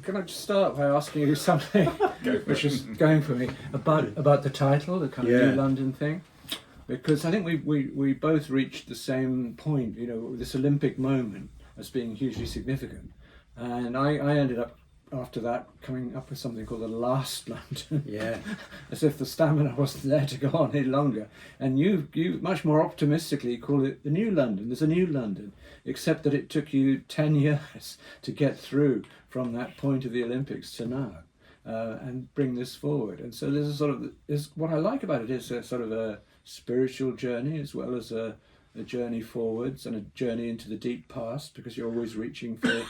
can I just start by asking you something, which is going for me, about the title, the kind of New London thing? Because I think we both reached the same point, you know, this Olympic moment as being hugely significant. And I ended up, after that, coming up with something called the last London. Yeah. As if the stamina wasn't there to go on any longer. And you much more optimistically call it the New London. There's a New London, except that it took you 10 years to get through from that point of the Olympics to now, and bring this forward. And so there's a sort of, what I like about it is a sort of a spiritual journey as well as a journey forwards and a journey into the deep past, because you're always reaching for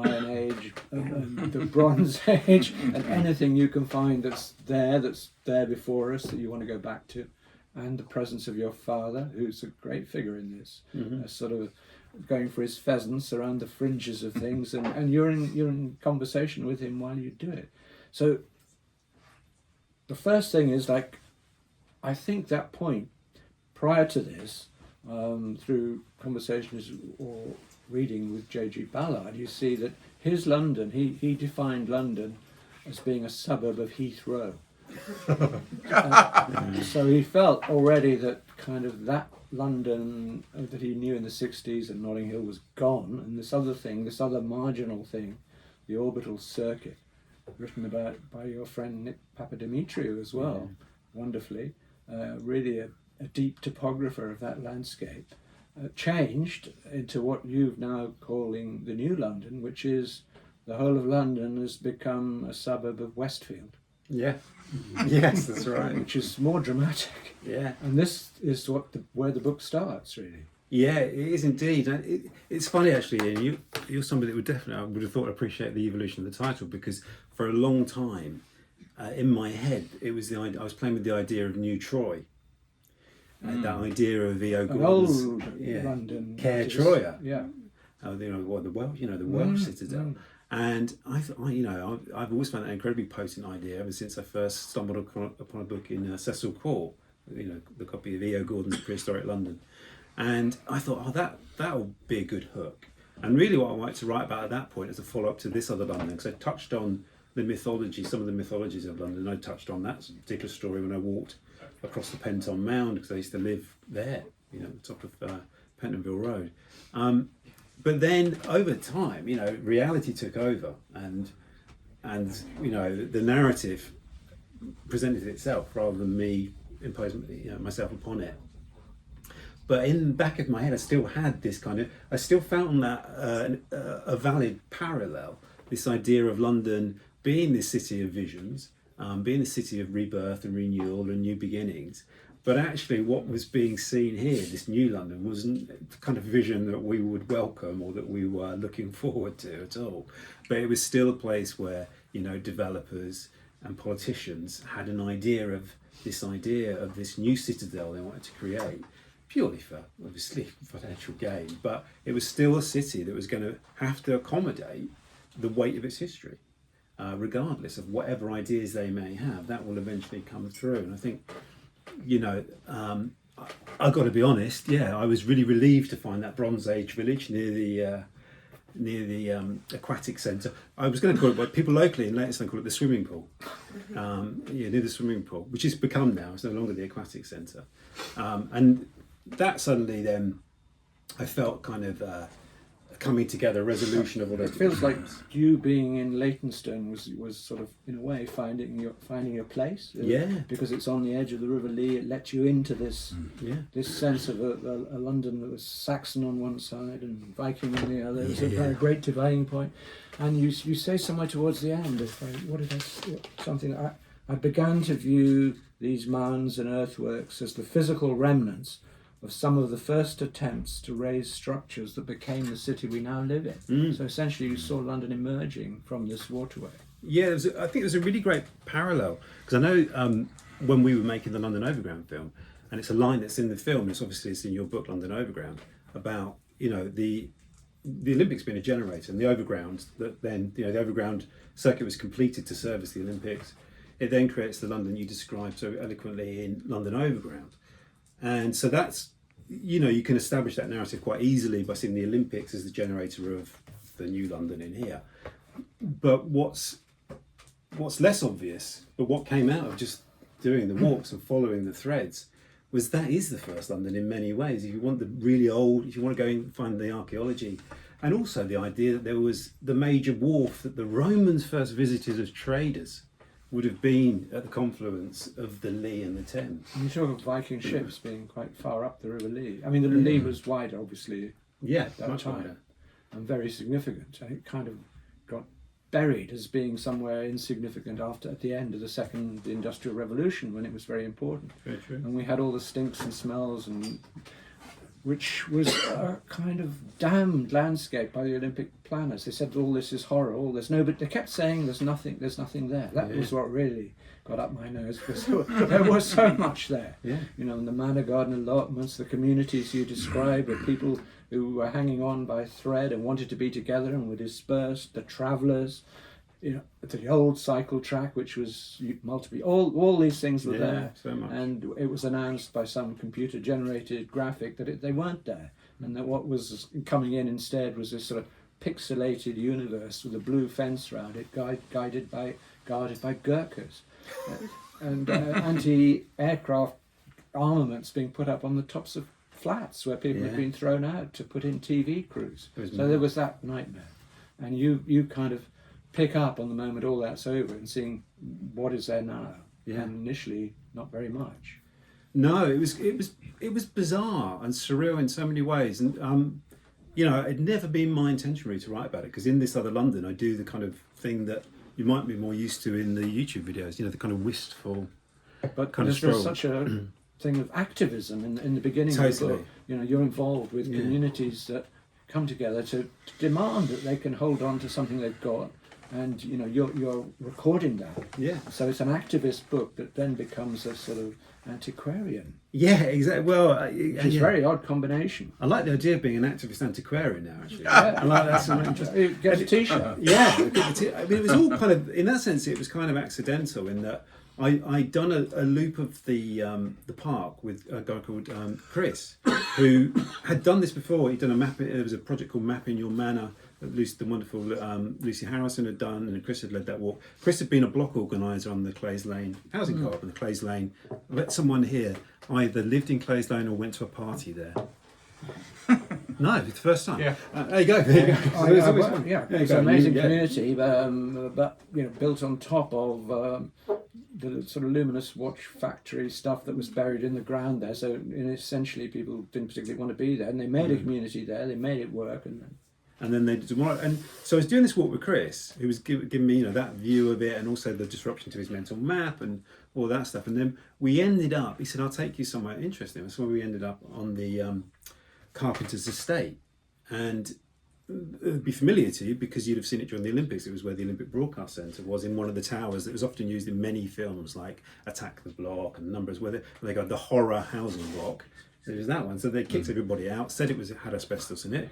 Iron Age and the Bronze Age and anything you can find that's there before us that you want to go back to, and the presence of your father, who's a great figure in this, sort of going for his pheasants around the fringes of things, and you're in conversation with him while you do it. So the first thing is, like, I think that point prior to this, through conversations or reading with J.G. Ballard, you see that his London, he defined London as being a suburb of Heathrow. So he felt already that kind of that London that he knew in the 60s and Notting Hill was gone, and this other thing, this other marginal thing, the orbital circuit, written about by your friend Papa Demetriou as well, wonderfully, really a deep topographer of that landscape, changed into what you've now calling the New London, which is the whole of London has become a suburb of Westfield. Yeah. Yes, that's right. Which is more dramatic. Yeah. And this is where the book starts, really. Yeah, it is indeed. And it's funny, actually, Ian, you're somebody that would definitely, I would have thought, appreciate the evolution of the title, because for a long time, in my head, it was the idea, I was playing with the idea of New Troy. That idea of the Gordon's London, Caer Troia, the Welsh citadel, and I've always found that an incredibly potent idea ever since I first stumbled upon a book in Cecil Court, the copy of E.O. Gordon's Prehistoric London, and I thought, that'll be a good hook. And really, what I wanted to write about at that point is a follow up to this other London, because I touched on the mythology, some of the mythologies of London. I touched on that particular story when I walked across the Penton Mound, because I used to live there, at the top of Pentonville Road. But then over time, reality took over, and the narrative presented itself rather than me imposing myself upon it. But in the back of my head, I still had this I still found that a valid parallel, this idea of London being this city of visions, being a city of rebirth and renewal and new beginnings. But actually what was being seen here, this new London, wasn't the kind of vision that we would welcome or that we were looking forward to at all. But it was still a place where, developers and politicians had an idea of this new citadel they wanted to create, purely for, obviously, financial gain. But it was still a city that was going to have to accommodate the weight of its history. Regardless of whatever ideas they may have, that will eventually come through. And I think, I've got to be honest, I was really relieved to find that Bronze Age village near the aquatic centre. I was going to call it, what people locally in Laton call it the swimming pool. Near the swimming pool, which has become now, it's no longer the aquatic centre. And that suddenly then, I felt kind of coming together, a resolution of all those. It feels like you being in Leytonstone was sort of, in a way, finding your place. Because it's on the edge of the River Lee. It lets you into this sense of a London that was Saxon on one side and Viking on the other. It's a very great dividing point. And you say somewhere towards the end, I began to view these mounds and earthworks as the physical remnants of some of the first attempts to raise structures that became the city we now live in. So essentially you saw London emerging from this waterway. Yeah, I think there's a really great parallel, because I know when we were making the London Overground film, and it's a line that's in the film, it's in your book London Overground, about the Olympics being a generator, and the Overground, that then the Overground circuit was completed to service the Olympics. It then creates the London you described so eloquently in London Overground. And so that's, you can establish that narrative quite easily by seeing the Olympics as the generator of the new London in here. But what's less obvious, but what came out of just doing the walks and following the threads, was that is the first London in many ways. If you want the really old, if you want to go and find the archaeology, and also the idea that there was the major wharf that the Romans first visited as traders would have been at the confluence of the Lee and the Thames. And you talk of Viking ships being quite far up the River Lee. I mean, the Lee was wider, obviously, Yeah, that much time, wider. and very significant. And it kind of got buried as being somewhere insignificant at the end of the Second Industrial Revolution, when it was very important. Very true. And we had all the stinks and smells, and which was a kind of damned landscape by the Olympic planners. They said all this is horror, all this no, but they kept saying there's nothing there. That was what really got up my nose, because there was so much there. Yeah. You know, and the manor garden allotments, the communities you describe of people who were hanging on by thread and wanted to be together and were dispersed, the travellers, you know, the old cycle track, which was all these things were there, so much. and it was announced by some computer generated graphic that they weren't there, and that what was coming in instead was this sort of pixelated universe with a blue fence around it, guarded by Gurkhas, and anti-aircraft armaments being put up on the tops of flats where people had been thrown out to put in TV crews. So there was that nightmare, and you kind of pick up on the moment all that's over and seeing what is there now. Yeah. And initially, not very much. No, it was bizarre and surreal in so many ways, and you know, it'd never been my intention really to write about it, because in this other London, I do the kind of thing that you might be more used to in the YouTube videos. You know, the kind of wistful, But kind of there's stroll. such a thing of activism in the beginning of the Totally. book. You know, you're involved with communities that come together to demand that they can hold on to something they've got, and you know, you're recording that. Yeah. So it's an activist book that then becomes a sort of antiquarian. Yeah, exactly. Well, Which is a very odd combination. I like the idea of being an activist antiquarian now, actually. Yeah. I like that's some interesting. Get a t-shirt. Yeah, I mean, it was all kind of, in that sense, it was kind of accidental in that I'd done a loop of the park with a guy called Chris, who had done this before. He'd done a map. There was a project called Mapping Your Manor that the wonderful Lucy Harrison had done, and Chris had led that walk. Chris had been a block organiser on the Clays Lane housing co-op on the Clays Lane. Let someone here either lived in Clays Lane or went to a party there. No, it's the first time. Yeah. There you go. There you go. So there's always- It's an amazing community, but you know, built on top of the sort of luminous watch factory stuff that was buried in the ground there. So essentially, people didn't particularly want to be there, and they made a community there. They made it work, and then they did more. And so I was doing this walk with Chris, who was giving me, you know, that view of it, and also the disruption to his mental map and all that stuff. And then we ended up. He said, "I'll take you somewhere interesting." That's where we ended up on the Carpenter's estate, and it would be familiar to you because you'd have seen it during the Olympics. It was where the Olympic Broadcast Centre was, in one of the towers that was often used in many films like Attack the Block and numbers where they got the horror housing block. So it was that one. So they kicked everybody out, said it had asbestos in it,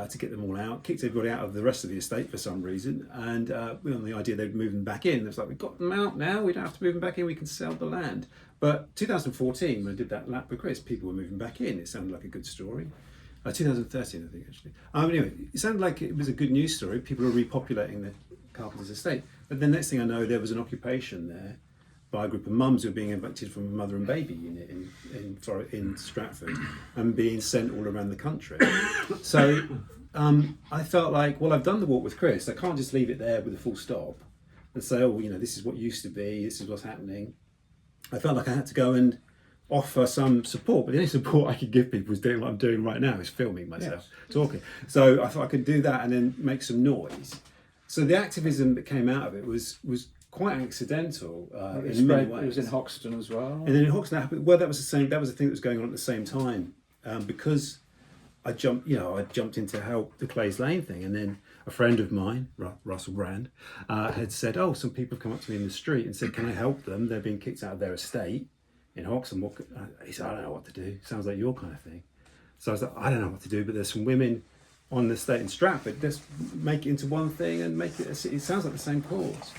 to get them all out, kicked everybody out of the rest of the estate for some reason, and on the idea they'd move them back in. It was like, we've got them out now, we don't have to move them back in, we can sell the land. But 2014, when I did that lap with Chris, people were moving back in. It sounded like a good story. 2013, I think, actually. Anyway, it sounded like it was a good news story. People were repopulating the Carpenter's estate. But the next thing I know, there was an occupation there by a group of mums who were being evicted from a mother and baby unit in Stratford and being sent all around the country. So I felt like, well, I've done the walk with Chris. I can't just leave it there with a full stop and say, oh, you know, this is what used to be, this is what's happening. I felt like I had to go and offer some support, but the only support I could give people is doing what I'm doing right now, is filming myself, talking. So I thought I could do that and then make some noise. So the activism that came out of it was quite accidental in many ways. It was in Hoxton as well. And then in Hoxton, well, that was the thing that was the going on at the same time, because I jumped in to help the Clays Lane thing, and then a friend of mine, Russell Brand, had said, oh, some people have come up to me in the street and said, can I help them? They're being kicked out of their estate in Hoxton. He said, I don't know what to do. Sounds like your kind of thing. So I was like, I don't know what to do, but there's some women on the estate in Stratford. Let's make it into one thing and make it. It sounds like the same cause.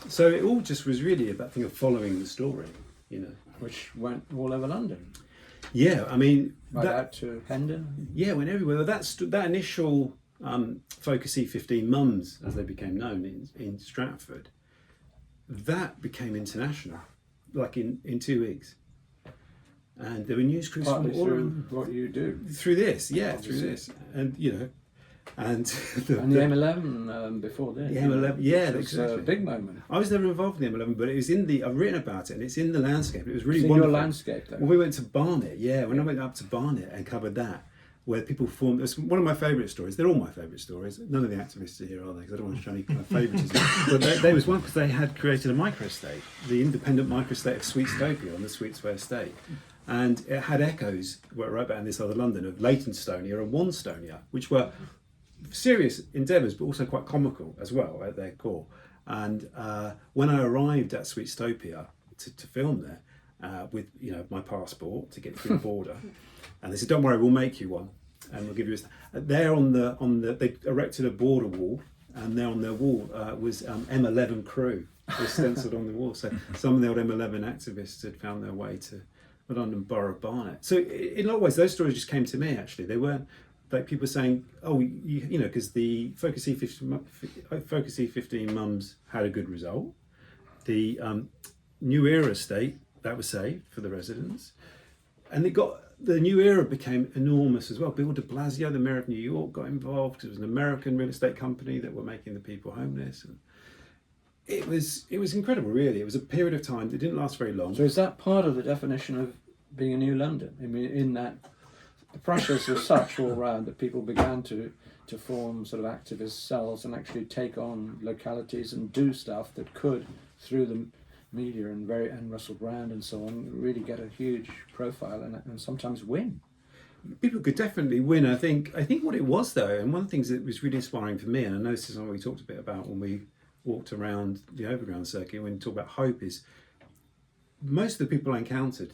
So it all just was really about thing of following the story, you know, which went all over London. Yeah, I mean, Right out to Hendon. Yeah, went everywhere. That initial Focus E15 mums, as they became known in Stratford, that became international, like in 2 weeks. And there were news crews from Partly all through around. what you do. Through this, yeah, Obviously. through this. And, you know, and The M11 before then. The M11, yeah, which was exactly. a big moment. I was never involved in the M11, but it was I've written about it, and it's in the landscape. It was really It's in wonderful. your landscape, though. Well, we went to Barnet, when I went up to Barnet and covered that, where people formed. It's one of my favourite stories. They're all my favourite stories. None of the activists are here, are they? Because I don't want to show any kind of favouritism. But there was one because they had created a microestate, the independent microestate of Sweetstopia on the Sweetsware estate. And it had echoes, right about in this other London, of Latonstonia and Wanstonia, which were serious endeavours, but also quite comical as well at their core. And when I arrived at Sweetstopia to film there, with my passport to get through the border, and they said, "Don't worry, we'll make you one, and we'll give you a." There on the they erected a border wall, and there on their wall was M11 crew was stenciled on the wall. So some of the old M11 activists had found their way to the London Borough of Barnet. So in a lot of ways, those stories just came to me. Actually, they weren't like people saying, "Oh, you know," because the Focus E15 mums had a good result. The New Era estate that was saved for the residents, and the New Era became enormous as well. Bill de Blasio, the mayor of New York, got involved because it was an American real estate company that were making the people homeless, and it was incredible. Really, it was a period of time that didn't last very long. So is that part of the definition of being a new London? I mean, in that the pressures were such all round that people began to form sort of activist cells and actually take on localities and do stuff that could, through the media and Russell Brand and so on, really get a huge profile and sometimes win. People could definitely win. I think what it was though, and one of the things that was really inspiring for me, and I know this is something we talked a bit about when we walked around the overground circuit when we talk about hope, is most of the people I encountered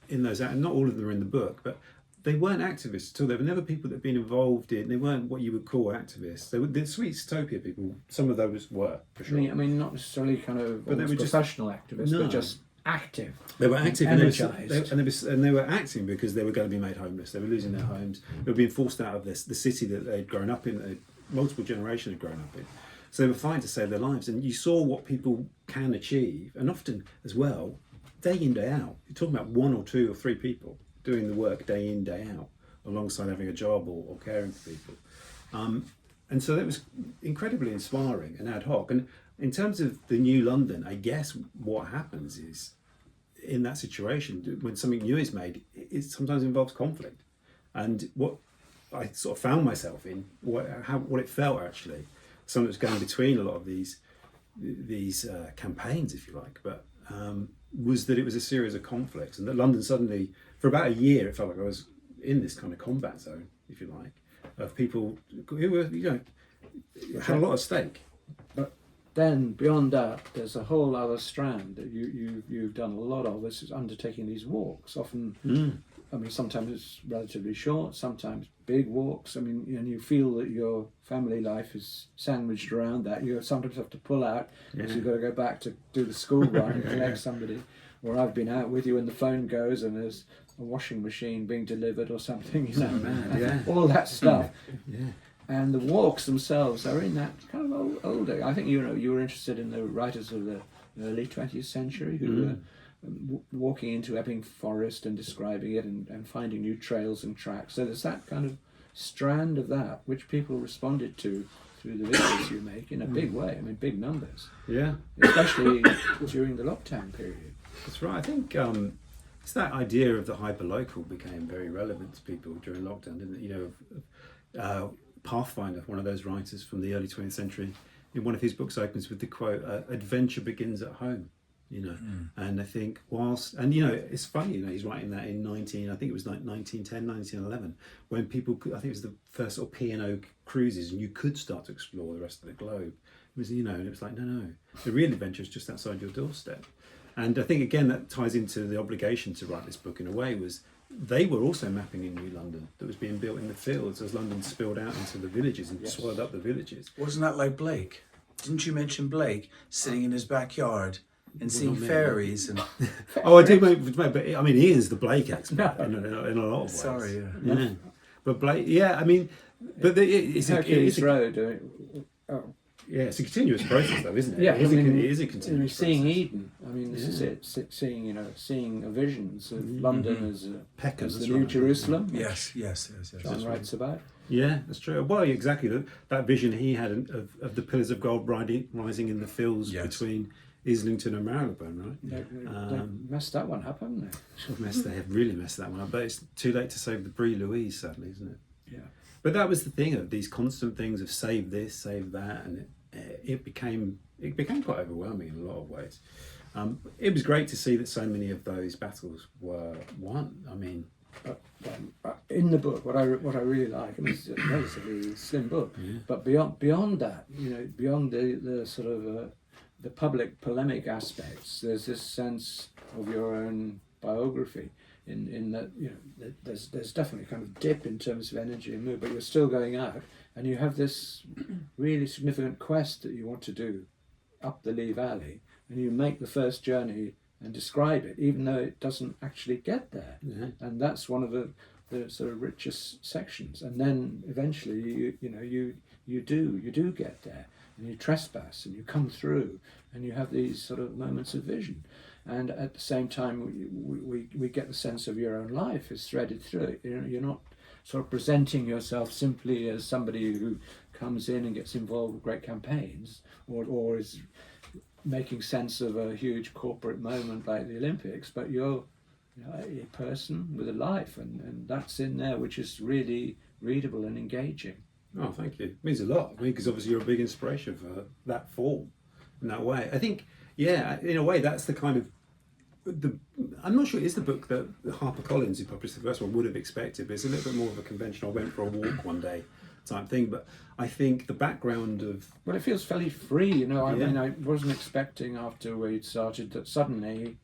in those, and not all of them are in the book, but they weren't activists at all. They were never people that had been involved in, they weren't what you would call activists. They were the Sweetstopia people, some of those were, for sure. I mean not necessarily kind of But they were just professional activists, No. but just active. They were active Energised. and they were acting because they were going to be made homeless. They were losing their homes. They were being forced out of the city that they'd grown up in, multiple generations had grown up in. So they were fighting to save their lives. And you saw what people can achieve, and often as well, day in, day out. You're talking about 1 or 2 or 3 people doing the work day in, day out, alongside having a job or caring for people. And so that was incredibly inspiring and ad hoc. And in terms of the new London, I guess what happens is, in that situation, when something new is made, it sometimes involves conflict. And what I sort of found myself in, what it felt actually, something that was going between a lot of these campaigns, if you like, but was that it was a series of conflicts, and that London suddenly, for about a year, it felt like I was in this kind of combat zone, if you like, of people who were, had a lot at stake. But then beyond that, there's a whole other strand that you've done a lot of. This is undertaking these walks. Often, I mean, sometimes it's relatively short, sometimes big walks. I mean, and you feel that your family life is sandwiched around that. You sometimes have to pull out because you've got to go back to do the school run and collect somebody. Or I've been out with you and the phone goes and there's a washing machine being delivered or something, all that stuff. And the walks themselves are in that kind of older. I think you were interested in the writers of the early 20th century who were walking into Epping Forest and describing it and finding new trails and tracks. So there's that kind of strand of that which people responded to through the videos you make in a big way. I mean, big numbers. Yeah. Especially during the lockdown period. That's right. I think it's that idea of the hyperlocal became very relevant to people during lockdown, didn't it? Pathfinder, one of those writers from the early 20th century, in one of his books opens with the quote, "Adventure begins at home." And I think it's funny, he's writing that in 1910, 1911, when people, I think it was the first sort of P&O cruises, and you could start to explore the rest of the globe. It was, and it was like, no, the real adventure is just outside your doorstep. And I think, again, that ties into the obligation to write this book in a way, was they were also mapping in New London that was being built in the fields as London spilled out into the villages and swallowed up the villages. Wasn't that like Blake? Didn't you mention Blake sitting in his backyard and seeing fairies? And Oh, I did, but I mean, he is the Blake expert in a lot of ways. Sorry, But Blake, I mean, But it's Hercules a, Road. yeah, it's a continuous process, though, isn't it? Yeah, it is, I mean, it is a continuous seeing process. Eden. I mean, this is it. Seeing visions of Mm-hmm. London as Peckham, the that's New right. Jerusalem. Yes. John writes about. Yeah, that's true. Well, exactly. That vision he had of the pillars of gold rising in the fields Yes. between Islington and Marylebone, right? They messed that one up, haven't they? They have really messed that one up. But it's too late to save the Brie Louise, sadly, isn't it? Yeah. But that was the thing of these constant things of save this, save that, and it became quite overwhelming in a lot of ways. It was great to see that so many of those battles were won. I mean, in the book, what I really like, I mean, it's a relatively slim book, but beyond that, beyond the sort of the public polemic aspects, there's this sense of your own biography. In that, there's definitely a kind of dip in terms of energy and mood, but you're still going out, and you have this really significant quest that you want to do up the Lee Valley, and you make the first journey and describe it, even though it doesn't actually get there. And that's one of the sort of richest sections. And then eventually, you do get there, and you trespass, and you come through, and you have these sort of moments of vision. And at the same time, we get the sense of your own life is threaded through it. You're not sort of presenting yourself simply as somebody who comes in and gets involved with great campaigns, or is making sense of a huge corporate moment like the Olympics, but you're a person with a life, and that's in there, which is really readable and engaging. oh, thank you. It means a lot. Because obviously you're a big inspiration for that form in that way. I think, yeah, in a way, that's the kind of I'm not sure it is the book that HarperCollins, who published the first one, would have expected, but it's a little bit more of a conventional, I went for a walk one day type thing. But I think the background of... Well, it feels fairly free, I mean, I wasn't expecting after we started that suddenly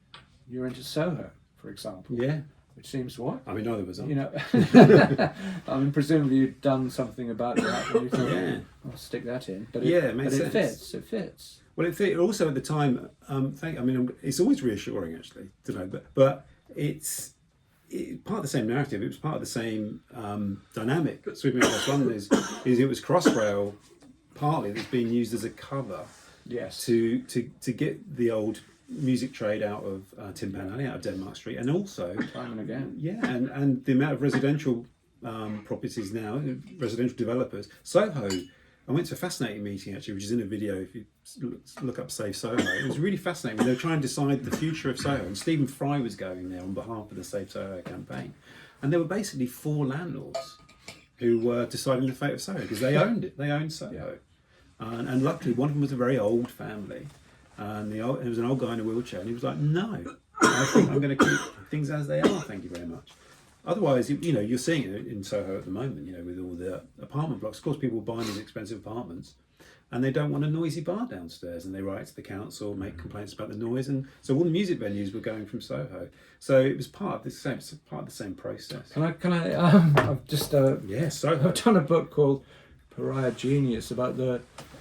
you're into Soho, for example. Yeah. Which seems what? I mean, neither was I. I mean, presumably you'd done something about that and you thought, Yeah. I'll stick that in. But It makes sense. It fits. Well, it also at the time, it's always reassuring actually to know, but it's part of the same narrative. It was part of the same dynamic. Sweeping Across London is it was Crossrail partly that's being used as a cover, yes, to get the old music trade out of Tin Pan Alley, out of Denmark Street, and also time and again. Yeah, and the amount of residential properties now, residential developers. Soho, I went to a fascinating meeting actually, which is in a video if you look up Save Soho. It was really fascinating. They were trying to decide the future of Soho, and Stephen Fry was going there on behalf of the Save Soho campaign. And there were basically 4 landlords who were deciding the fate of Soho because they owned it. They owned Soho. And luckily, one of them was a very old family. And there was an old guy in a wheelchair, and he was like, no, I think I'm going to keep things as they are, thank you very much. Otherwise, you're seeing it in Soho at the moment, with all the apartment blocks. Of course, people buying these expensive apartments, and they don't want a noisy bar downstairs, and they write to the council, make complaints about the noise, and so all the music venues were going from Soho. So it was part of the same process. Can I? I've just Soho. I've done a book called Pariah Genius about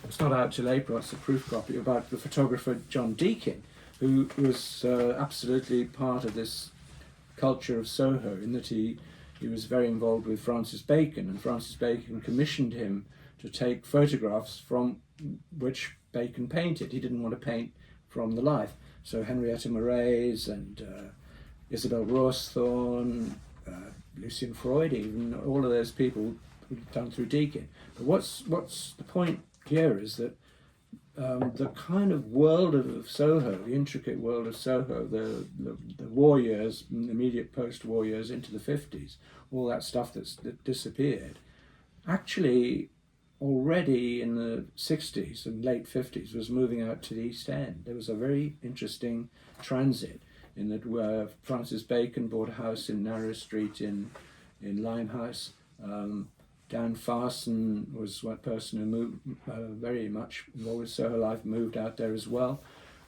it's not out till April. It's a proof copy about the photographer John Deacon, who was absolutely part of this culture of Soho, in that he was very involved with Francis Bacon, and Francis Bacon commissioned him to take photographs from which Bacon painted. He didn't want to paint from the life. So Henrietta Moraes and Isabel Rawsthorne, Lucian Freud, even all of those people done through Deacon. But what's the point here is that the kind of world of Soho, the intricate world of Soho, the war years, the immediate post-war years into the 50s, all that stuff that disappeared, actually already in the 60s and late 50s was moving out to the East End. There was a very interesting transit in that where Francis Bacon bought a house in Narrow Street in Limehouse. Dan Farson was one person who moved very much involved with Soho life, moved out there as well.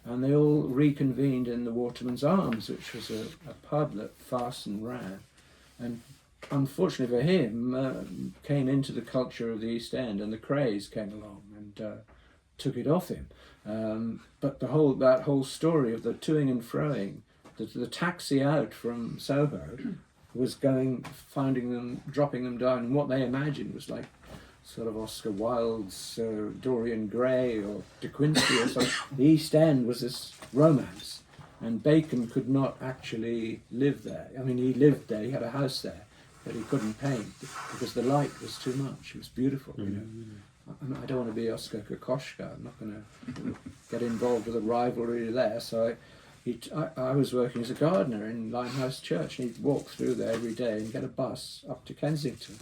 And they all reconvened in the Waterman's Arms, which was a pub that Farson ran. And unfortunately for him, came into the culture of the East End, and the craze came along and took it off him. But that whole story of the toing and froing, the taxi out from Soho, was finding them, dropping them down, and what they imagined was like sort of Oscar Wilde's Dorian Gray or De Quincey or something. The East End was this romance, and Bacon could not actually live there. I mean, he lived there, he had a house there, but he couldn't paint because the light was too much. It was beautiful, you know. I don't want to be Oscar Kokoschka. I'm not going to get involved with a rivalry there. So I was working as a gardener in Limehouse Church, and he'd walk through there every day and get a bus up to Kensington,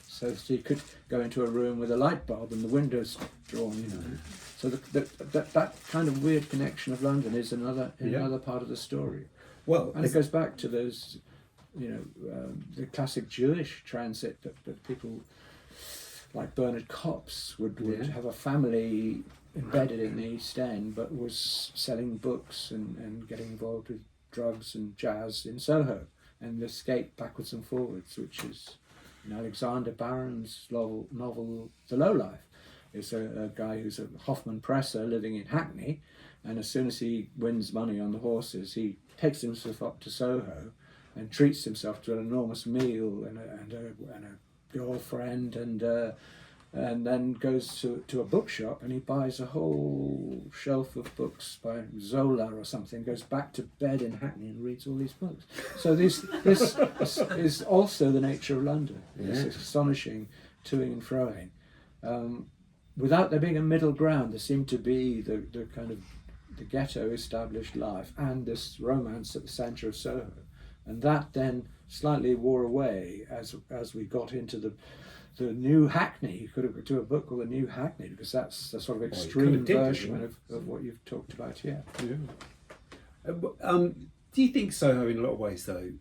so that he could go into a room with a light bulb and the windows drawn, you know. So that kind of weird connection of London is another part of the story. Well, and it goes back to those, you know, the classic Jewish transit that people like Bernard Copps would have a family embedded in the East End, but was selling books and getting involved with drugs and jazz in Soho, and escaped backwards and forwards, which is Alexander Barron's novel The Lowlife. It's a guy who's a Hoffman presser living in Hackney, and as soon as he wins money on the horses, he takes himself up to Soho and treats himself to an enormous meal and a girlfriend, and then goes to a bookshop and he buys a whole shelf of books by Zola or something, goes back to bed in Hackney and reads all these books. So this is also the nature of London. It's astonishing toing and froing. Without there being a middle ground, there seemed to be the kind of the ghetto established life and this romance at the centre of Soho. And that then slightly wore away as we got into the new Hackney. You could have do a book called The New Hackney, because that's the sort of extreme version of what you've talked about here. Yeah. Do you think Soho, in a lot of ways, though?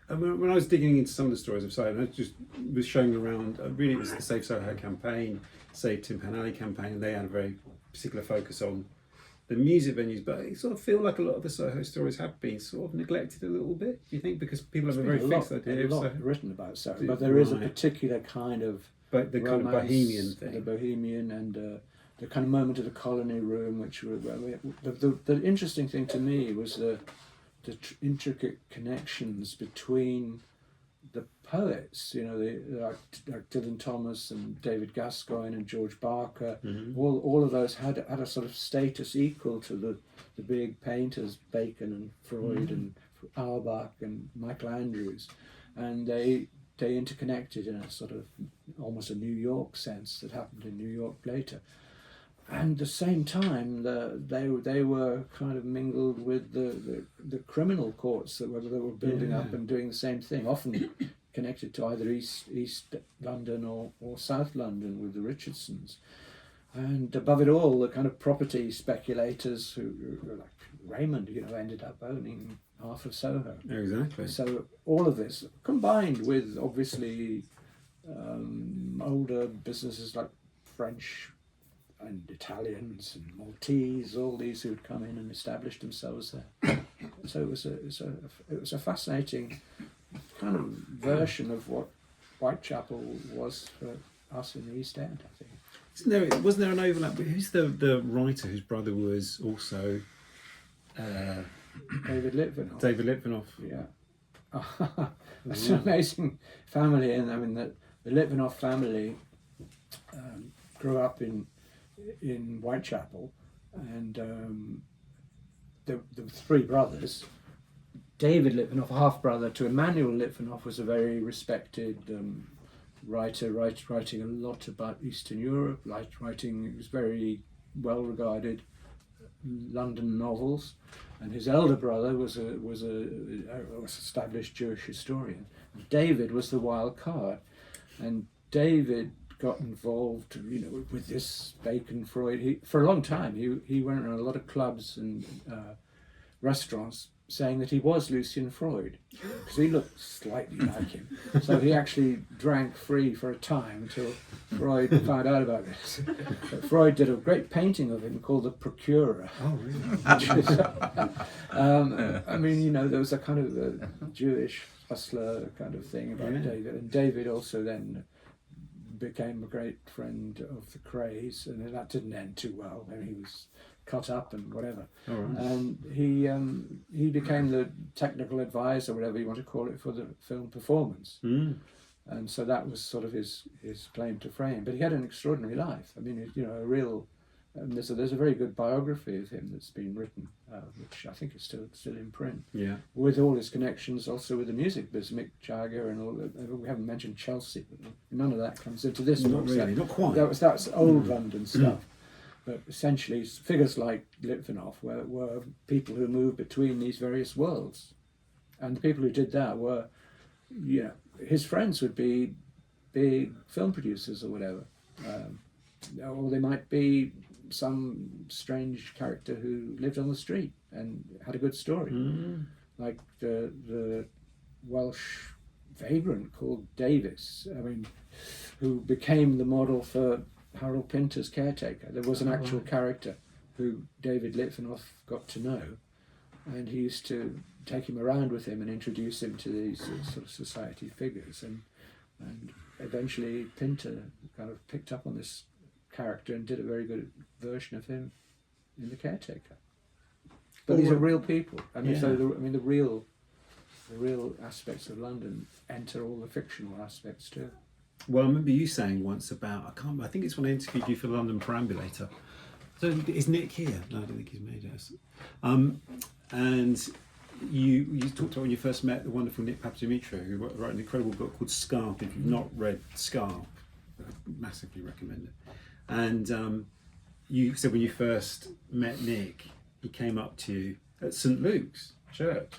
When I was digging into some of the stories of Soho, and I just was showing around, really it was the Save Soho campaign, Save Tin Pan Alley campaign, and they had a very particular focus on the music venues, but I sort of feel like a lot of the Soho stories have been sort of neglected a little bit. Do you think, because people have a very fixed idea of Soho? Written about Soho, but there is a particular kind of kind of bohemian thing, the bohemian and the kind of moment of the colony room, which were the interesting thing to me was the intricate connections between the poets, like Dylan Thomas and David Gascoigne and George Barker. All of those had a sort of status equal to the big painters, Bacon and Freud and Auerbach and Michael Andrews, and they interconnected in a sort of almost a New York sense that happened in New York later. And at the same time, they were kind of mingled with the criminal courts that were building up and doing the same thing, often connected to either East London or South London with the Richardsons. And above it all, the kind of property speculators who like Raymond, ended up owning half of Soho. Exactly. So all of this, combined with obviously older businesses like French and Italians and Maltese, all these who had come in and established themselves there. So it was a fascinating kind of version of what Whitechapel was for us in the East End, I think. Wasn't there an overlap? Who's the writer whose brother was also David Litvinoff. David Litvinoff. Yeah. That's an amazing family, and I mean the Litvinoff family grew up in Whitechapel, and there were three brothers. David Litvinoff, half brother to Emmanuel Litvinoff, was a very respected writer, writing a lot about Eastern Europe. He was very well regarded London novels, and his elder brother was a established Jewish historian. David was the wild card, and David got involved, with this Bacon, Freud. For a long time, he went around a lot of clubs and restaurants saying that he was Lucian Freud, because he looked slightly like him. So he actually drank free for a time until Freud found out about this. But Freud did a great painting of him called The Procurer. Oh, really? There was a kind of a Jewish hustler kind of thing about David, and David also then became a great friend of the Crays, and that didn't end too well. He was cut up and whatever. All right. And he became the technical advisor, whatever you want to call it, for the film performance. Mm. And so that was sort of his claim to fame. But he had an extraordinary life. I mean, you know, a real. There's a very good biography of him that's been written, which I think is still in print. Yeah. With all his connections, also with the music business, Mick Jagger and all. We haven't mentioned Chelsea, but none of that comes into this. Not book. really, not quite. That's old London stuff. But essentially, figures like Litvinov were people who moved between these various worlds, and the people who did that were, you know, his friends would be big film producers or whatever, or they might be some strange character who lived on the street and had a good story, like the Welsh vagrant called Davis. I mean, who became the model for Harold Pinter's caretaker. There was an actual character who David Litvinov got to know, and he used to take him around with him and introduce him to these sort of society figures, and eventually Pinter kind of picked up on this character and did a very good version of him in The Caretaker. But these are real people. I mean, so the real aspects of London enter all the fictional aspects too. Well, I remember you saying once about, I think it's when I interviewed you for the London Perambulator. So is Nick here? No, I don't think he's made us. And you talked about when you first met the wonderful Nick Papa Demetriou, who wrote an incredible book called Scarp. If you've not read Scarp, I massively recommend it. And you said when you first met Nick, he came up to you at St Luke's Church,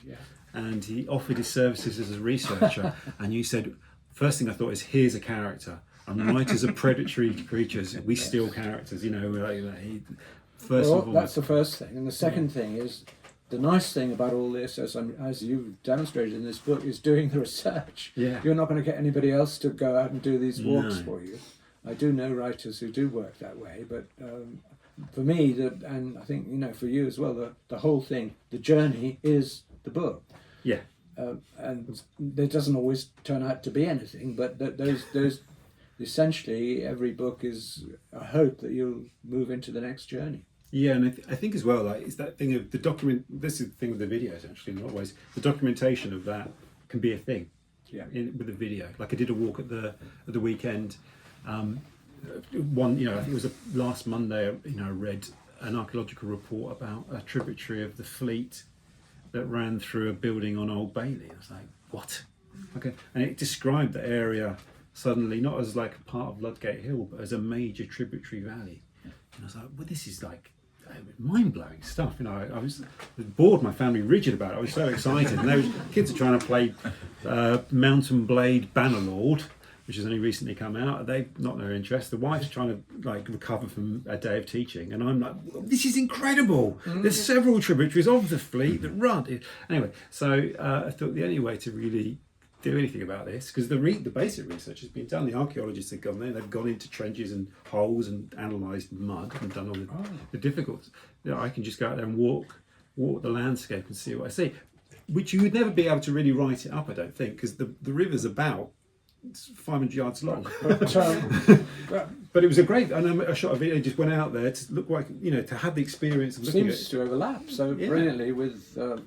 and he offered his services as a researcher. And you said, first thing I thought is, here's a character. And writers are predatory creatures. We steal characters, you know. First of all, that's the first thing, and the second thing is, the nice thing about all this, as you've demonstrated in this book, is doing the research. Yeah. You're not going to get anybody else to go out and do these walks for you. I do know writers who do work that way, but for me, and I think, you know, for you as well, the whole thing, the journey is the book. Yeah. And there doesn't always turn out to be anything, but those essentially every book is a hope that you'll move into the next journey. Yeah, and I think as well, like, it's that thing of the document. This is the thing with the videos, actually, in a lot of ways. The documentation of that can be a thing. Yeah. With the video, like I did a walk at the weekend. One, you know, I think it was last Monday. You know, I read an archaeological report about a tributary of the Fleet that ran through a building on Old Bailey. I was like, what? Okay, and it described the area suddenly not as like a part of Ludgate Hill, but as a major tributary valley. And I was like, well, this is like mind-blowing stuff. You know, I was bored, my family rigid about it. I was so excited, and kids are trying to play Mountain Blade Bannerlord, which has only recently come out. They've not no interest. The wife's trying to like recover from a day of teaching, and I'm like, this is incredible. There's several tributaries of the Fleet that run. Anyway, so I thought the only way to really do anything about this, because the basic research has been done. The archaeologists have gone there, they've gone into trenches and holes and analysed mud and done all the difficult. You know, I can just go out there and walk the landscape and see what I see, which you would never be able to really write it up, I don't think, because the river's about 500 yards long. But it was a great, and I shot a video, just went out there to look like, you know, to have the experience of looking Seems to overlap so brilliantly with the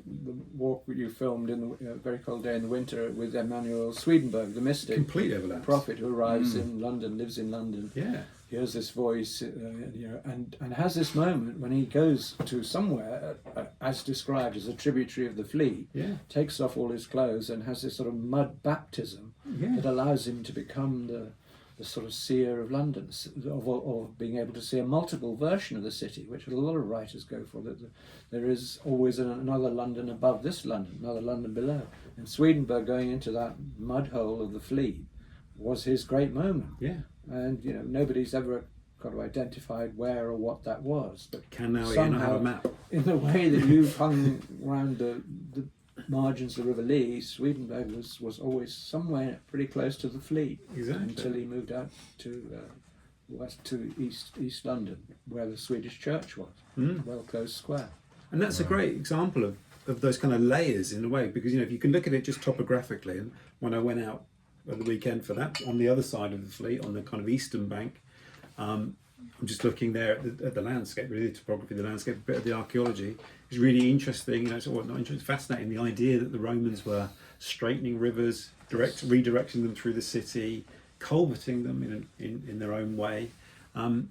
walk you filmed in the very cold day in the winter with Emanuel Swedenborg, the mystic. Complete overlap. Prophet who arrives in London, lives in London. Yeah. Hears this voice, you know, and has this moment when he goes to somewhere, as described as a tributary of the Fleet, takes off all his clothes and has this sort of mud baptism that allows him to become the sort of seer of London, or being able to see a multiple version of the city, which a lot of writers go for, that there is always another London above this London, another London below. And Swedenborg going into that mud hole of the Fleet was his great moment. Yeah. And, you know, nobody's ever got to identify where or what that was. But can now somehow, have a map. In the way that you've hung around the margins of the River Lee, Swedenborg was always somewhere pretty close to the Fleet. Exactly. Until he moved out to East London, where the Swedish church was, well closed square. And that's a great example of those kind of layers in a way, because, you know, if you can look at it just topographically, and when I went out at the weekend for that, on the other side of the Fleet, on the kind of eastern bank, I'm just looking there at the landscape, really, the topography, the landscape, a bit of the archaeology. It's really interesting, you know, sort of not interesting, fascinating. The idea that the Romans were straightening rivers, redirecting them through the city, culverting them in their own way, and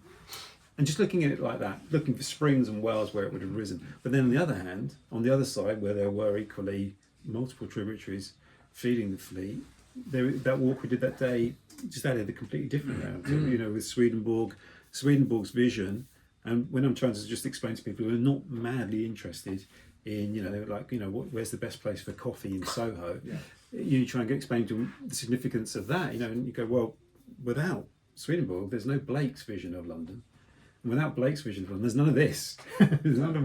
just looking at it like that, looking for springs and wells where it would have risen. But then on the other hand, on the other side, where there were equally multiple tributaries feeding the fleet, that walk we did that day just added a completely different round. You know, with Swedenborg's vision, and when I'm trying to just explain to people who are not madly interested in, you know, they're like, you know, where's the best place for coffee in Soho? Yeah. You try and explain to them the significance of that, you know, and you go, well, without Swedenborg, there's no Blake's vision of London. And without Blake's vision of London, there's none of this. There's none of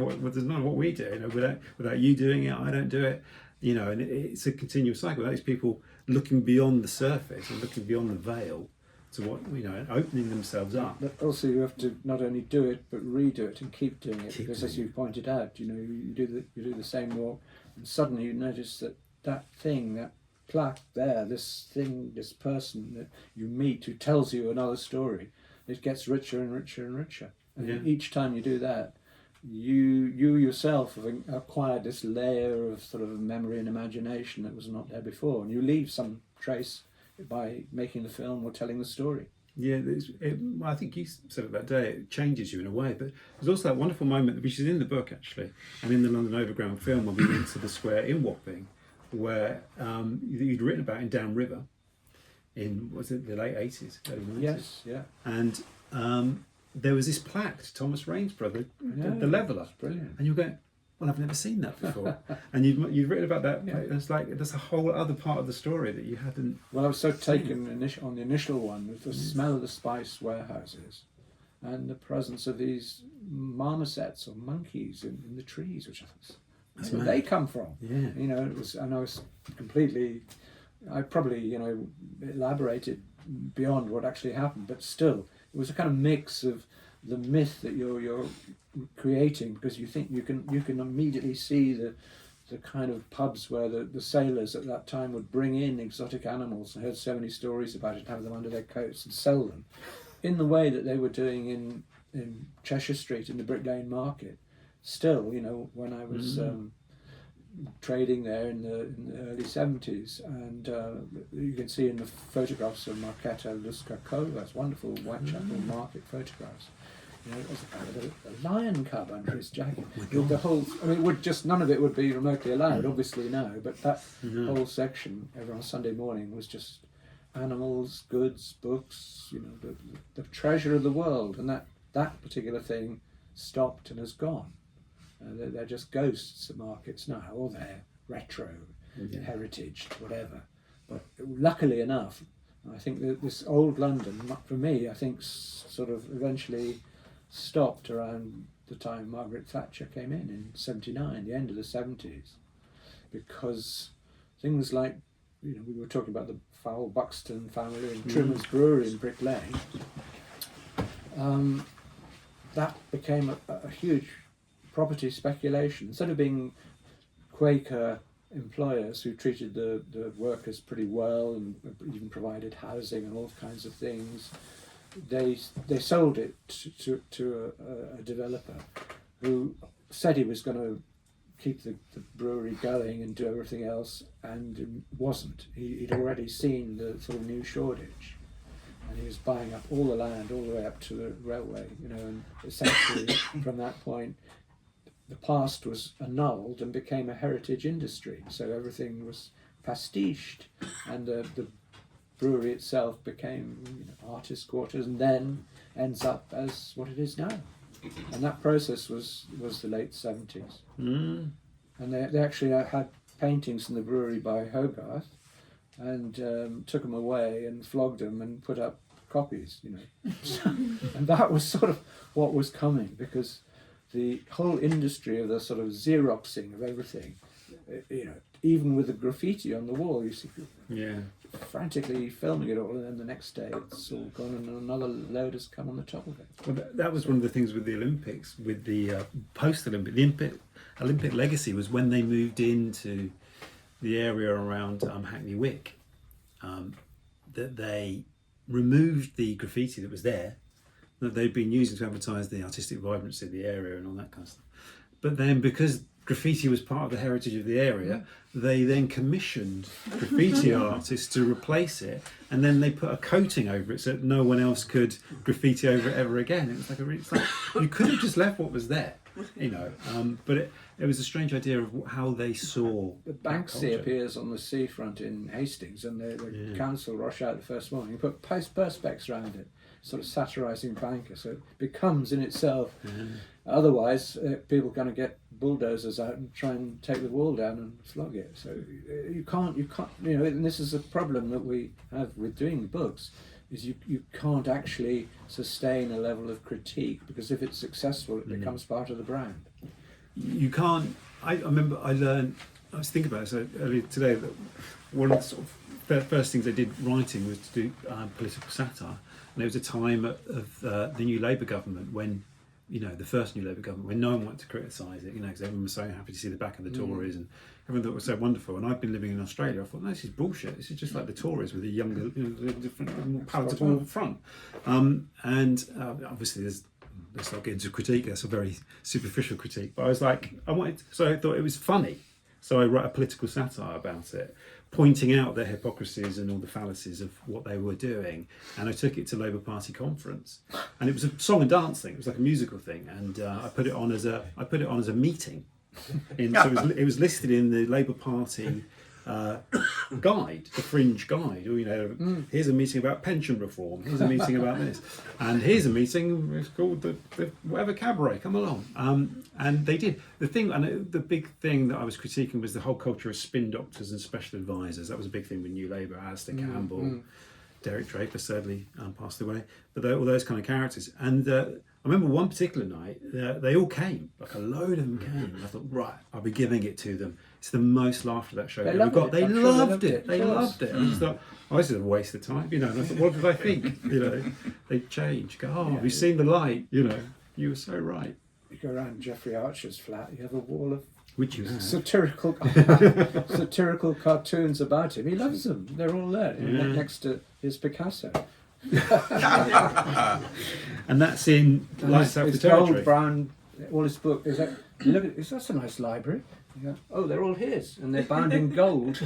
what we do. You know, without you doing it, I don't do it. You know, and it's a continuous cycle. Those people looking beyond the surface and looking beyond the veil to what, you know, and opening themselves up. But also you have to not only do it but redo it and keep doing it, because as you pointed out, you know, you do the same walk, and suddenly you notice that thing, that plaque there, this person that you meet who tells you another story, it gets richer and richer and richer. And each time you do that, you yourself have acquired this layer of sort of memory and imagination that was not there before, and you leave some trace by making the film or telling the story. Yeah, I think you said it that day, it changes you in a way, but there's also that wonderful moment, which is in the book actually, and in the London Overground film, when we went to the square in Wapping, where you'd written about in Downriver in, was it the late 80s, early 90s? Yes, yeah. And there was this plaque to Thomas Raine's brother, the leveller. Brilliant. And you're going, well, I've never seen that before. And you've written about that. Yeah. It's like there's a whole other part of the story that you hadn't. Well, I was so taken on the initial one with the smell of the spice warehouses and the presence of these marmosets or monkeys in the trees, which I thought, that's where they come from. Yeah. You know, it was, and I was completely, I probably, you know, elaborated beyond what actually happened, but still, it was a kind of mix of the myth that you're creating, because you think you can immediately see the kind of pubs where the sailors at that time would bring in exotic animals. I heard so many stories about it, have them under their coats and sell them in the way that they were doing in Cheshire Street in the Brick Lane Market. Still, you know, when I was trading there in the early 70s, and you can see in the photographs of Marketa Luskakova, wonderful Whitechapel market photographs. You know, it was a lion cub under his jacket. The whole, I mean, it would just, none of it would be remotely allowed, obviously no, but that whole section every on Sunday morning was just animals, goods, books, you know, the treasure of the world, and that particular thing stopped and has gone. They're just ghosts at markets now, or they're retro, heritage, whatever. But luckily enough, I think that this old London, for me, I think sort of eventually stopped around the time Margaret Thatcher came in 79, the end of the 70s, because things like, you know, we were talking about the Fowl Buxton family and Trimmer's Brewery in Brick Lane. That became a huge property speculation. Instead of being Quaker employers who treated the workers pretty well and even provided housing and all kinds of things, they sold it to a developer who said he was going to keep the brewery going and do everything else, and wasn't. He'd already seen the sort of new Shoreditch, and he was buying up all the land all the way up to the railway, you know, and essentially from that point the past was annulled and became a heritage industry. So everything was pastiched, and the brewery itself became, you know, artist quarters, and then ends up as what it is now. And that process was the late 70s. And they actually had paintings in the brewery by Hogarth, and took them away and flogged them and put up copies, you know. And that was sort of what was coming, because the whole industry of the sort of Xeroxing of everything, you know, even with the graffiti on the wall, you see people frantically filming it all, and then the next day it's all gone and another load has come on the top of it. Well, that was one of the things with the Olympics, with the post-Olympic, the Olympic legacy was when they moved into the area around Hackney Wick, that they removed the graffiti that was there, that they'd been using to advertise the artistic vibrancy of the area and all that kind of stuff. But then, because graffiti was part of the heritage of the area, they then commissioned graffiti artists to replace it, and then they put a coating over it so that no one else could graffiti over it ever again. It was like you could have just left what was there, you know. But it was a strange idea of how they saw. The Banksy appears on the seafront in Hastings, and the council rush out the first morning and put perspex around it, sort of satirising bankers. So it becomes in itself. Otherwise, people are going to get bulldozers out and try and take the wall down and flog it. So you can't, you know, and this is a problem that we have with doing books, is you can't actually sustain a level of critique, because if it's successful, it becomes part of the brand. You can't. I remember I was thinking about this earlier today, that one of the sort of first things I did writing was to do political satire. And there was a time of the new Labour government when, you know, the first new Labour government, when no one wanted to criticise it, you know, because everyone was so happy to see the back of the Tories and everyone thought it was so wonderful. And I've been living in Australia. I thought, no, this is bullshit. This is just like the Tories with a younger, you know, different, more palatable front. Obviously, let's not get into critique. That's a very superficial critique. But I was like, so I thought it was funny. So I wrote a political satire about it, pointing out the hypocrisies and all the fallacies of what they were doing. And I took it to Labour Party conference, and it was a song and dance thing. It was like a musical thing, and I put it on as a meeting. So it was listed in the Labour Party guide, the Fringe guide. Or, you know, here's a meeting about pension reform. Here's a meeting about this, and here's a meeting. It's called the whatever cabaret. Come along. And they did the thing. And the big thing that I was critiquing was the whole culture of spin doctors and special advisors. That was a big thing with New Labour. Alistair Campbell, Derek Draper sadly passed away. But all those kind of characters. And I remember one particular night, they all came, like a load of them came. And I thought, right, I'll be giving it to them. It's the most laughter that show. They loved it. They loved it. I just thought, oh, this is a waste of time, you know. And I thought, what did I think? You know, they changed. Go, oh, have you seen the light? You know, you were so right. You go around Geoffrey Archer's flat, you have a wall of which you have. satirical cartoons about him. He loves them. They're all there next to his Picasso. And that's in Lights Out the Territory. Gold, brown, all his book. That's a nice library. Yeah. Oh, they're all his, and they're bound in gold.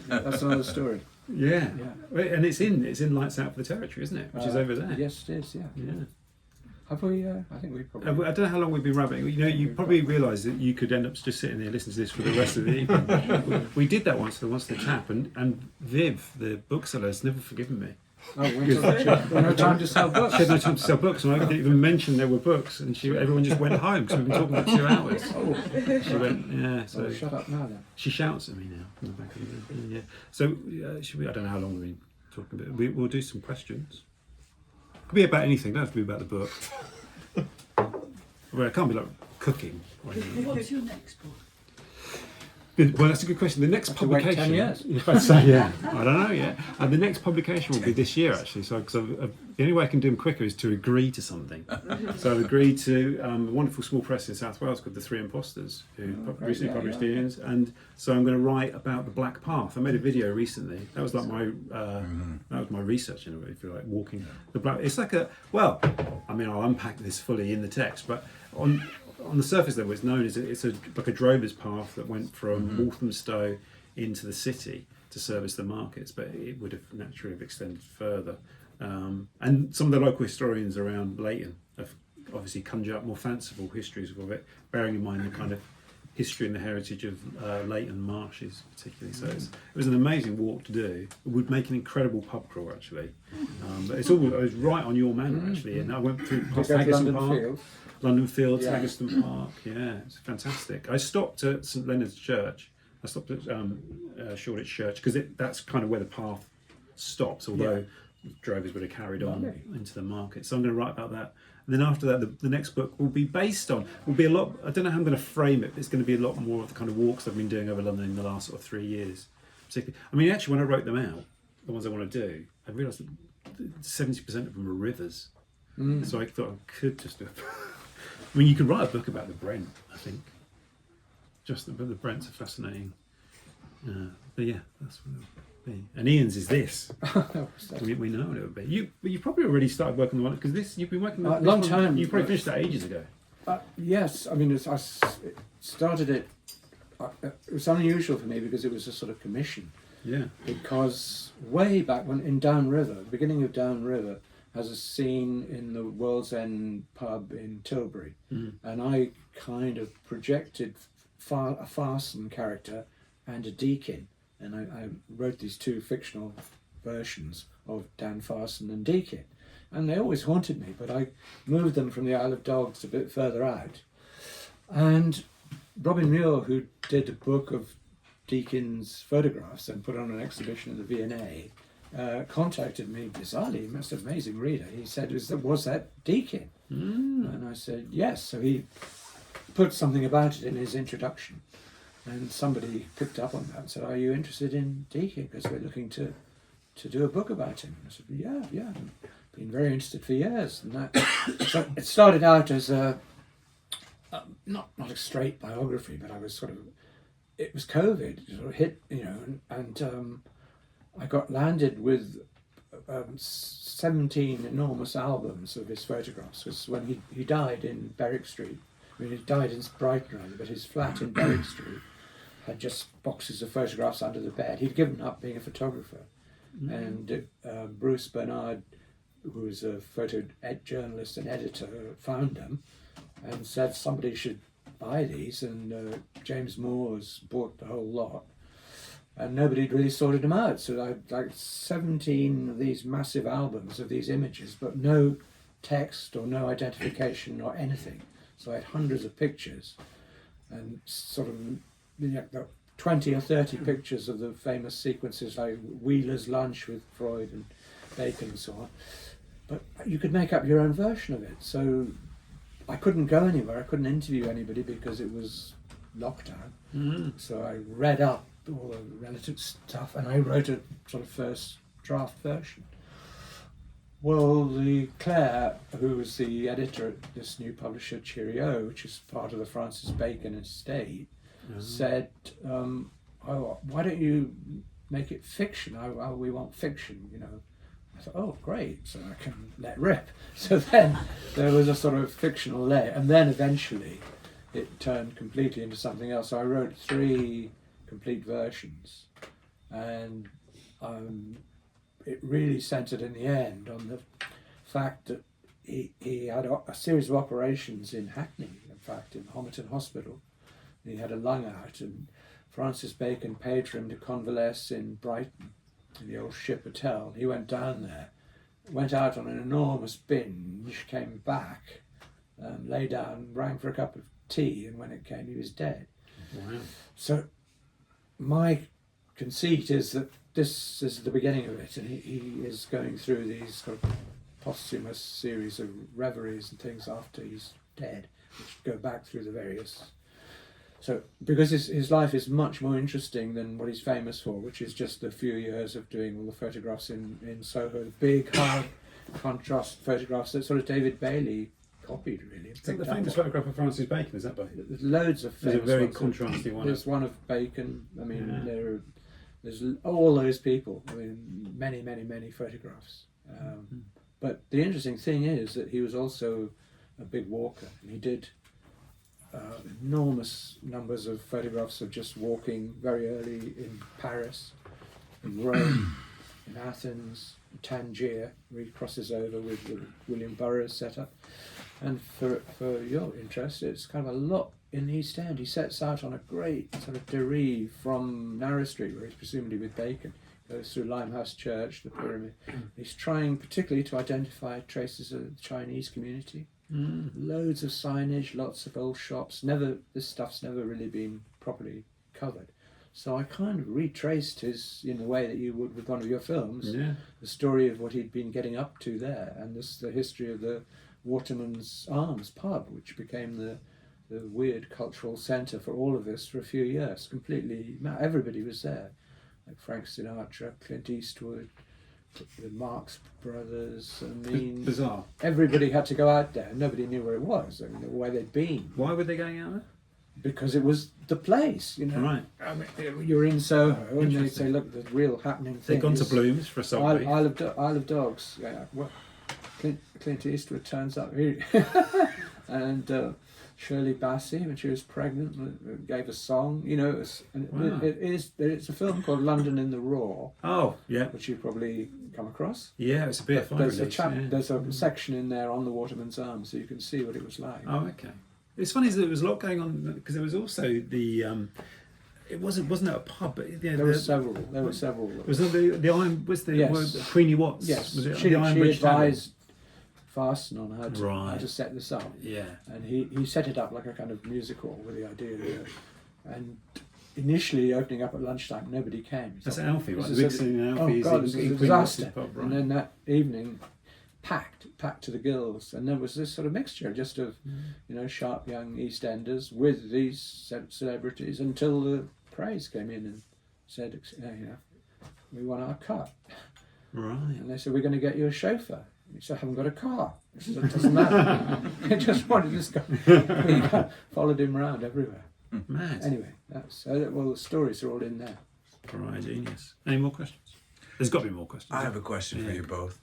That's another story. Yeah. And it's in Lights Out for the Territory, isn't it? Which is over there. Yes, it is. Yeah. Have we? I think we probably. I don't know how long we've been rabbiting. You know, you probably realise that you could end up just sitting there listening to this for the rest of the evening. we did that once the chap, and Viv, the bookseller, has never forgiven me. Oh, no time to sell books. She had no time to sell books, and I didn't even mention there were books, and everyone just went home because we've been talking for 2 hours. She went, yeah. So shut up now then. She shouts at me now from the back of the room. Yeah. So I don't know how long we've been talking about. We'll do some questions. Could be about anything. Don't have to be about the book. Well, it can't be like cooking. What's your next book? Well, that's a good question. The next publication. 10 years. If I'd say, yeah, I don't know yet. And the next publication will be this year, actually. So, the only way I can do them quicker is to agree to something. So I've agreed to a wonderful small press in South Wales called The Three Imposters, who recently published Ian's. And so I'm going to write about the Black Path. I made a video recently. That was like my research, in a way, if you like, walking the black. It's like I'll unpack this fully in the text, but on the surface level, it's known as like a drover's path that went from Walthamstow into the city to service the markets, but it would have naturally extended further. And some of the local historians around Laton have obviously conjured up more fanciful histories of it, bearing in mind the kind of history and the heritage of Laton marshes particularly. So it was an amazing walk to do. It would make an incredible pub crawl actually. But it was right on your manor actually, and I went through past Haggerston Park. London Fields, Haggerston Park, it's fantastic. I stopped at St Leonard's Church. I stopped at Shoreditch Church because that's kind of where the path stops, although drovers would have carried on into the market. So I'm going to write about that. And then after that, the next book will be a lot, I don't know how I'm going to frame it, but it's going to be a lot more of the kind of walks I've been doing over London in the last sort of 3 years. Particularly, I mean, actually, when I wrote them out, the ones I want to do, I realised that 70% of them are rivers. So I thought I could just do it. I mean, you could write a book about the Brent, I think. Just the Brent's are fascinating. But yeah, that's what And Ian's is this. we know a little bit. You probably already started working on one because this you've been working on a long time. You probably finished that ages ago. Yes, I mean I started it. It was unusual for me because it was a sort of commission. Yeah. Because way back when in Downriver, the beginning of Downriver has a scene in the World's End pub in Tilbury, and I kind of projected a Farson character and a Deacon. And I wrote these two fictional versions of Dan Farson and Deacon. And they always haunted me, but I moved them from the Isle of Dogs a bit further out. And Robin Muir, who did a book of Deacon's photographs and put on an exhibition at the V&A, contacted me bizarrely, most amazing reader. He said, was that Deacon? And I said, yes. So he put something about it in his introduction. And somebody picked up on that and said, are you interested in Deacon? Because we're looking to do a book about him. And I said, yeah. I've been very interested for years. And that, so it started out as not a straight biography, but I was it was COVID, it sort of hit, and I got landed with 17 enormous albums of his photographs. Because when he died in Berwick Street, I mean, he died in Brighton rather, but his flat in Berwick Street had just boxes of photographs under the bed. He'd given up being a photographer. And Bruce Bernard, who was a photo journalist and editor, found them and said somebody should buy these, and James Moore's bought the whole lot, and nobody had really sorted them out. So I had like 17 of these massive albums of these images, but no text or no identification or anything. So I had hundreds of pictures and sort of 20 or 30 pictures of the famous sequences like Wheeler's lunch with Freud and Bacon and so on. But you could make up your own version of it. So I couldn't go anywhere, I couldn't interview anybody because it was lockdown. So I read up all the relative stuff and I wrote a sort of first draft version. Well, Claire, who was the editor at this new publisher, Cheerio, which is part of the Francis Bacon estate, said, why don't you make it fiction? We want fiction, I thought, oh, great, so I can let rip. So then there was a sort of fictional layer, and then eventually it turned completely into something else. So I wrote 3 complete versions, and it really centred in the end on the fact that he had a series of operations in Hackney, in fact, in Homerton Hospital. He had a lung out, and Francis Bacon paid for him to convalesce in Brighton, in the old Ship Hotel. He went down there, went out on an enormous binge, came back, lay down, rang for a cup of tea, and when it came, he was dead. Wow. So my conceit is that this is the beginning of it, and he is going through these sort of posthumous series of reveries and things after he's dead, which go back through the various. So, because his life is much more interesting than what he's famous for, which is just a few years of doing all the photographs in Soho, big, hard contrast photographs that sort of David Bailey copied, really. Is that the famous photograph of Francis Bacon? Is that by? There's loads of famous. There's a very ones. contrasting one. There's one of Bacon. I mean, there's all those people. I mean, many photographs. But the interesting thing is that he was also a big walker, and he did enormous numbers of photographs of just walking very early in Paris, in Rome, in Athens, in Tangier, where he crosses over with the William Burroughs setup. And for your interest, it's kind of a lot in the East End. He sets out on a great sort of derive from Narrow Street, where he's presumably with Bacon, goes through Limehouse Church, the Pyramid. He's trying particularly to identify traces of the Chinese community. Loads of signage, lots of old shops. This stuff's never really been properly covered. So I kind of retraced his, in the way that you would with one of your films, the story of what he'd been getting up to there, and the history of the Waterman's Arms pub, which became the weird cultural centre for all of this for a few years. Completely, everybody was there, like Frank Sinatra, Clint Eastwood, the Marx Brothers. I mean, bizarre. Everybody had to go out there. Nobody knew where it was. I mean, where they'd been. Why were they going out there? because it was the place, you know. Right. I mean, you're in Soho, and they say, look, the real happening thing. They've gone to is Bloom's for a subway. Isle of Dogs. Yeah. Well, Clint Eastwood turns up here, and Shirley Bassey, when she was pregnant, gave a song. You know, Wow. it's a film called London in the Raw, Oh, yeah. which you've probably come across. Yeah, it's a bit of There's release, there's a section in there on the Waterman's Arm, so you can see what it was like. Oh, okay. It's funny that there was a lot going on because there was also the. It wasn't it a pub, but yeah, There were several. Was it the Iron? Was the Yes. word Queenie Watts? Yes, Was it she the Iron Bridge Tavern? advised Farson on how to, Right. set this up. Yeah. And he set it up like a kind of musical with the idea that, and initially opening up at lunchtime, nobody came. That's So Alfie, right? this The is big scene in oh Alfie is God, in this is a Queen Watts' disaster. pub, right? And then that evening, packed to the gills, and there was this sort of mixture just of, you know, sharp young East Enders with these celebrities until the praise came in and said, you know, we want our cut. Right. And they said, we're going to get you a chauffeur. He said, I haven't got a car. He said, it doesn't matter. He just wanted this guy. We followed him around everywhere. Mad. Anyway, that's well, the stories are all in there. Right, genius. Any more questions? There's got to be more questions. I have a question for Yeah. you both.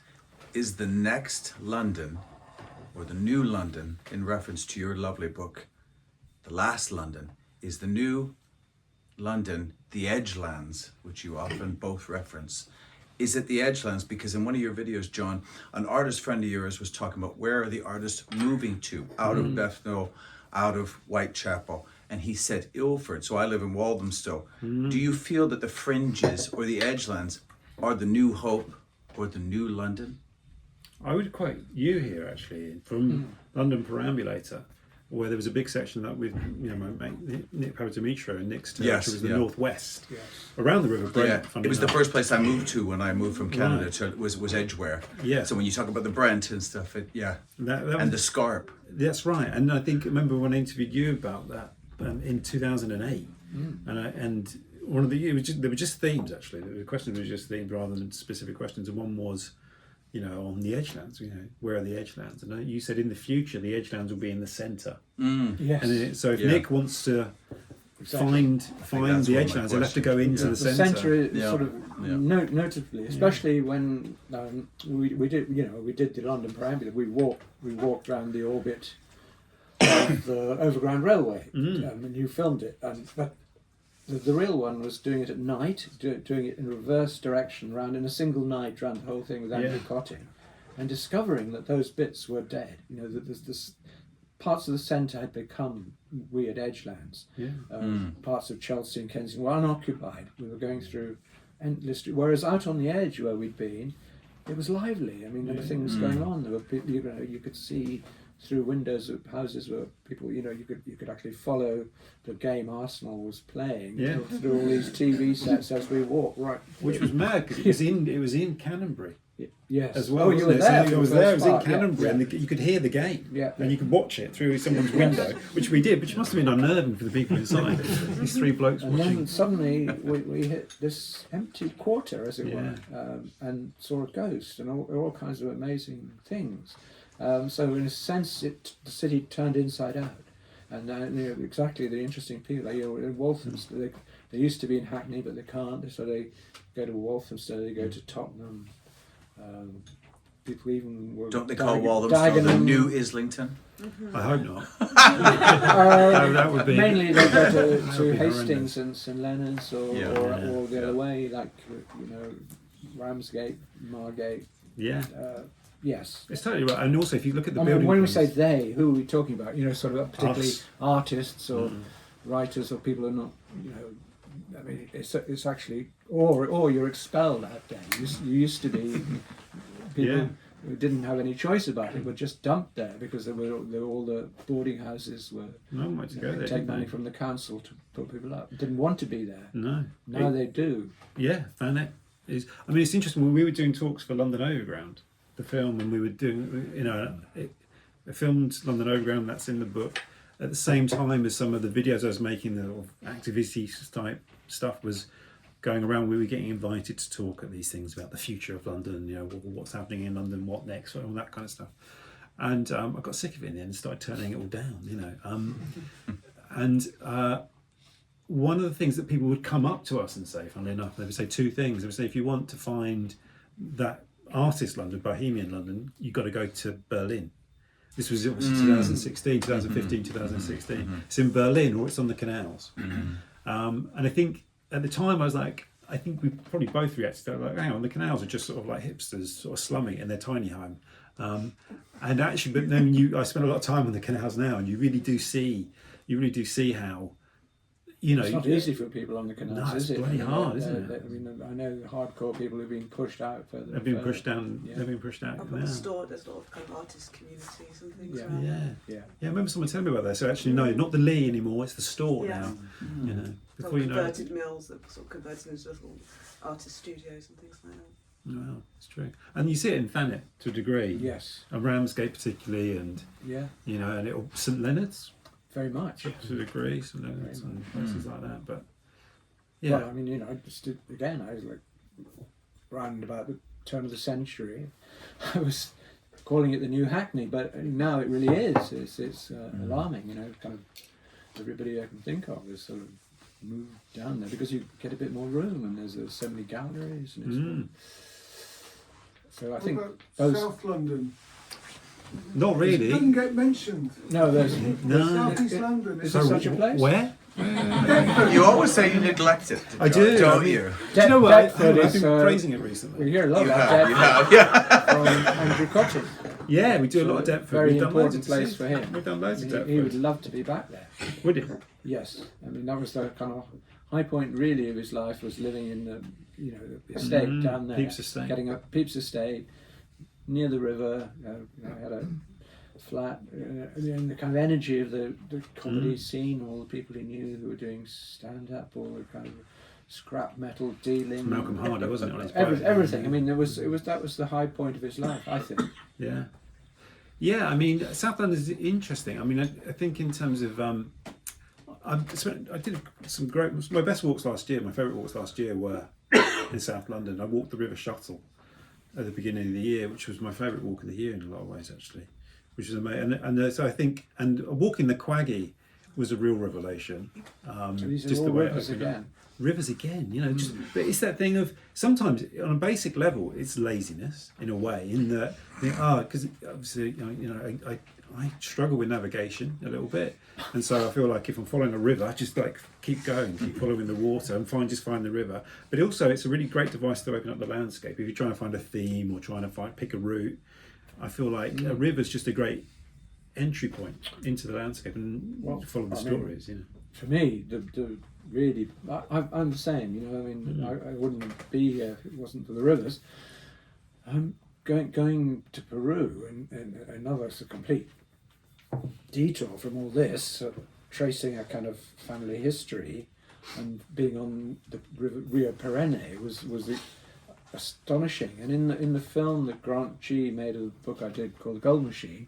Is the next London, or the new London, in reference to your lovely book, The Last London, is the new London the Edgelands, which you often both reference? Is it the Edgelands? Because in one of your videos, John, an artist friend of yours was talking about where are the artists moving to, out of Bethnal, out of Whitechapel, and he said Ilford. So I live in Walthamstow. Do you feel that the fringes or the Edgelands are the new hope or the new London? I would quote you here actually from London Perambulator, where there was a big section that with my mate Nick Papa Demetriou, and Nick's territory Yes, was the yeah. northwest, Yes. around the River Brent. Yeah, funny it was the enough. first place I moved to when I moved from Canada. Right. To was Edgware. Yeah. So when you talk about the Brent and stuff, That and the was, Scarp. that's right. And I remember when I interviewed you about that in 2008, and one of the there were just themes actually. The questions were just themes rather than specific questions, and one was, you know, on the Edgelands, you know, where are the Edgelands? And you said in the future the Edgelands will be in the centre. Yes. And so if Yeah. Nick wants to Exactly. find that's the one of my Edgelands, he'll have to go into questions. the The centre. centre is Yeah. sort of Yeah. notably, especially when we did the London Perambulator. We walked around the orbit of the Overground Railway, and you filmed it. But the real one was doing it at night, doing it in reverse direction, round in a single night, round the whole thing with Andrew Yeah. Cotting, and discovering that those bits were dead. You know, that this parts of the centre had become weird edgelands. Yeah. Parts of Chelsea and Kensington were unoccupied. We were going through endless. Whereas out on the edge where we'd been, it was lively. I mean, there were things going on. There were people, you could see through windows of houses where people, you could actually follow the game Arsenal was playing Yeah. through all these TV sets as we walked. Right. Which was mad because it was in Canterbury Yes. as well. Oh, you wasn't were it? there. So for I was the there. It first was in part, yeah, Canterbury, yeah. and you could hear the game, Yeah. and you could watch it through someone's window, which we did, which must have been unnerving for the people inside. These three blokes And watching. then suddenly we hit this empty quarter, as it Yeah. were, and saw a ghost and all kinds of amazing things. So in a sense, the city turned inside out. And exactly the interesting people. In Walthamstow, they used to be in Hackney, but they can't. So they go to Walthamstow. They go to Tottenham. People even were. Don't they call Walthamstow the new Islington? I hope not. that would be Mainly they go to be horrendous. Hastings and St Leonard's or the other way, like Ramsgate, Margate. Yeah, Yes. it's totally right. And also, if you look at the I building, mean, when we plans- say they, who are we talking about? Sort of particularly Us. artists or writers or people who are not. I mean, it's actually or you're expelled that day. You used to be people Yeah. who didn't have any choice about it, were just dumped there because there were all the boarding houses were no way to go there. take didn't money they? from the council to put people up. Didn't want to be there. No. Now they do. Yeah, and it is. I mean, it's interesting when we were doing talks for London Overground, the film, and we were doing, I filmed London Overground. That's in the book. At the same time as some of the videos I was making, the activity type stuff was going around. We were getting invited to talk at these things about the future of London. What's happening in London, what next, all that kind of stuff. And I got sick of it in the end and started turning it all down. And one of the things that people would come up to us and say, funnily enough, they would say two things. They would say, if you want to find that artist London, Bohemian London, you've got to go to Berlin. This was obviously 2016, 2015, 2016. It's in Berlin or it's on the canals. And I think at the time I was like, I think we probably both reacted to that, like, hang on, the canals are just sort of like hipsters sort of slumming in their tiny home. And actually, but then I spend a lot of time on the canals now, and you really do see how, you know, it's not easy for people on the canals, no, is it? it's bloody hard, isn't it? I mean, I know hardcore people who've been pushed out further. They've been pushed down. Yeah. They've been pushed out. Up at the store, there's a lot of kind of artist communities and things. Yeah. around. Yeah. I remember someone telling me about that. So actually, no, not the Lee anymore. It's the store now. You know, Before before you know. converted mills that sort of converted into little artist studios and things like that. Well, it's true, and you see it in Thanet to a degree. Yes. And Ramsgate particularly, and you know, and St Leonard's very much to a degree, St Leonard's and places like that. But well, I mean, you know, I was like round about the turn of the century. I was calling it the new Hackney, but now it really is. It's alarming, you know. Kind of everybody I can think of is sort of moved down there because you get a bit more room, and there's so many galleries, and so I think those South London. not It really. doesn't get mentioned. no, there's South East London. is there such a place? Where? You always say you neglect it. I do. Don't I mean, you? Do you know what? I've Deptford is, been praising it recently. we hear a lot You about have, Deptford you have, yeah. from Andrew Cotton. Yeah, we do a lot of Deptford. Very We've done loads important of place for him. We've done loads of Deptford. He would love to be back there. Would you? Yes, I mean that was the kind of high point really of his life, was living in the the estate down there, Pepys Estate. getting up Pepys Estate near the river. I had a flat, and the kind of energy of the comedy scene, all the people he knew who were doing stand up, all the kind of scrap metal dealing. Malcolm Hardy, wasn't it? On his boat? Everything. I mean, that was the high point of his life, I think. Yeah. Yeah, I mean, South London is interesting. I mean, I think in terms of, I did some great, my best walks last year, my favourite walks last year were in South London. I walked the River Shuttle at the beginning of the year, which was my favourite walk of the year in a lot of ways, actually, which was amazing. And so I think, and walking the Quaggy was a real revelation. So these are just all the way it rivers opened up. again. Rivers again, you know, just but it's that thing of sometimes on a basic level it's laziness in a way, in that because obviously I struggle with navigation a little bit, and so I feel like if I'm following a river, I just like keep going, keep following the water and find the river. But also it's a really great device to open up the landscape if you're trying to find a theme or trying to pick a route. I feel like a river's just a great entry point into the landscape and follow the stories. For me, the really, I'm the same. You know, I mean, I wouldn't be here if it wasn't for the rivers. Going to Peru and another sort of complete detour from all this, tracing a kind of family history, and being on the river Rio Perenne was astonishing. And in the film that Grant G made of the book I did called The Gold Machine,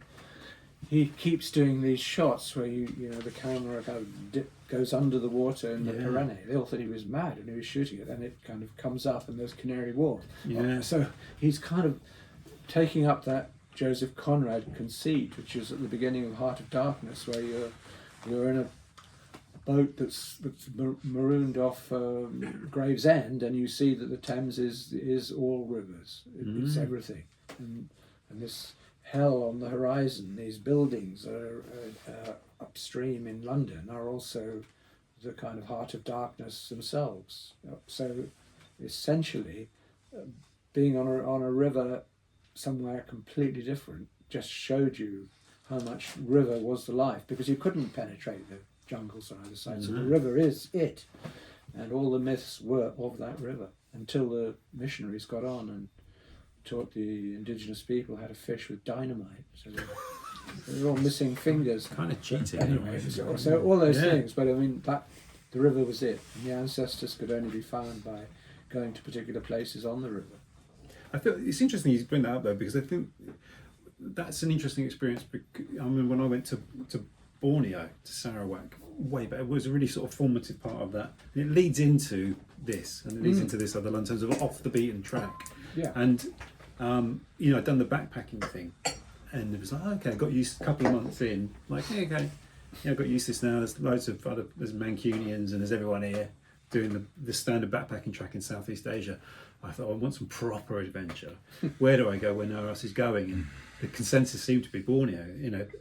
he keeps doing these shots where the camera kind of goes under the water in the Perenne. They all thought he was mad and he was shooting it, and it kind of comes up and there's Canary Wharf. So he's kind of taking up that Joseph Conrad conceit, which is at the beginning of Heart of Darkness, where you're in a boat that's marooned off Gravesend, and you see that the Thames is all rivers. It's everything, and this hell on the horizon. These buildings are upstream in London are also the kind of Heart of Darkness themselves. So essentially, being on a river somewhere completely different just showed you how much river was the life, because you couldn't penetrate the jungles on either side. So the river is it, and all the myths were of that river until the missionaries got on and taught the indigenous people how to fish with dynamite. So they're all missing fingers. Kind of cheating. Anyway, so all those things, but I mean, the river was it, and the ancestors could only be found by going to particular places on the river. I feel it's interesting you bring that up though, because I think that's an interesting experience. I mean, when I went to Borneo, to Sarawak, way back, it was a really sort of formative part of that. And it leads into this, and it leads into this other land in terms of off the beaten track. Yeah. And I'd done the backpacking thing, and it was like, okay, I got used a couple of months in, like, okay, I got used to this now. There's loads of there's Mancunians and there's everyone here doing the standard backpacking track in Southeast Asia. I thought, I want some proper adventure. Where do I go where no one else is going? And the consensus seemed to be Borneo,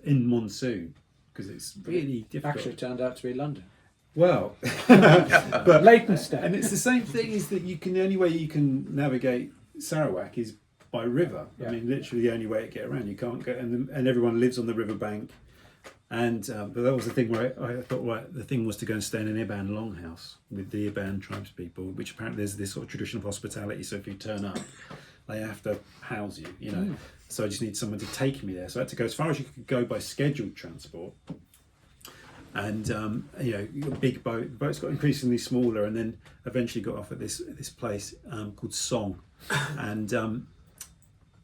in monsoon, because it's really difficult. Actually turned out to be London. Well, but Leytonstone. and it's the same thing is that the only way you can navigate Sarawak is by river. Yeah. I mean, literally the only way to get around. You can't go, and everyone lives on the riverbank. And but that was the thing where I thought, right, the thing was to go and stay in an Iban longhouse with the Iban tribes people, which apparently there's this sort of tradition of hospitality. So if you turn up, they have to house you, So I just need someone to take me there. So I had to go as far as you could go by scheduled transport. And you got a big boat. The boats got increasingly smaller, and then eventually got off at this place called Song, and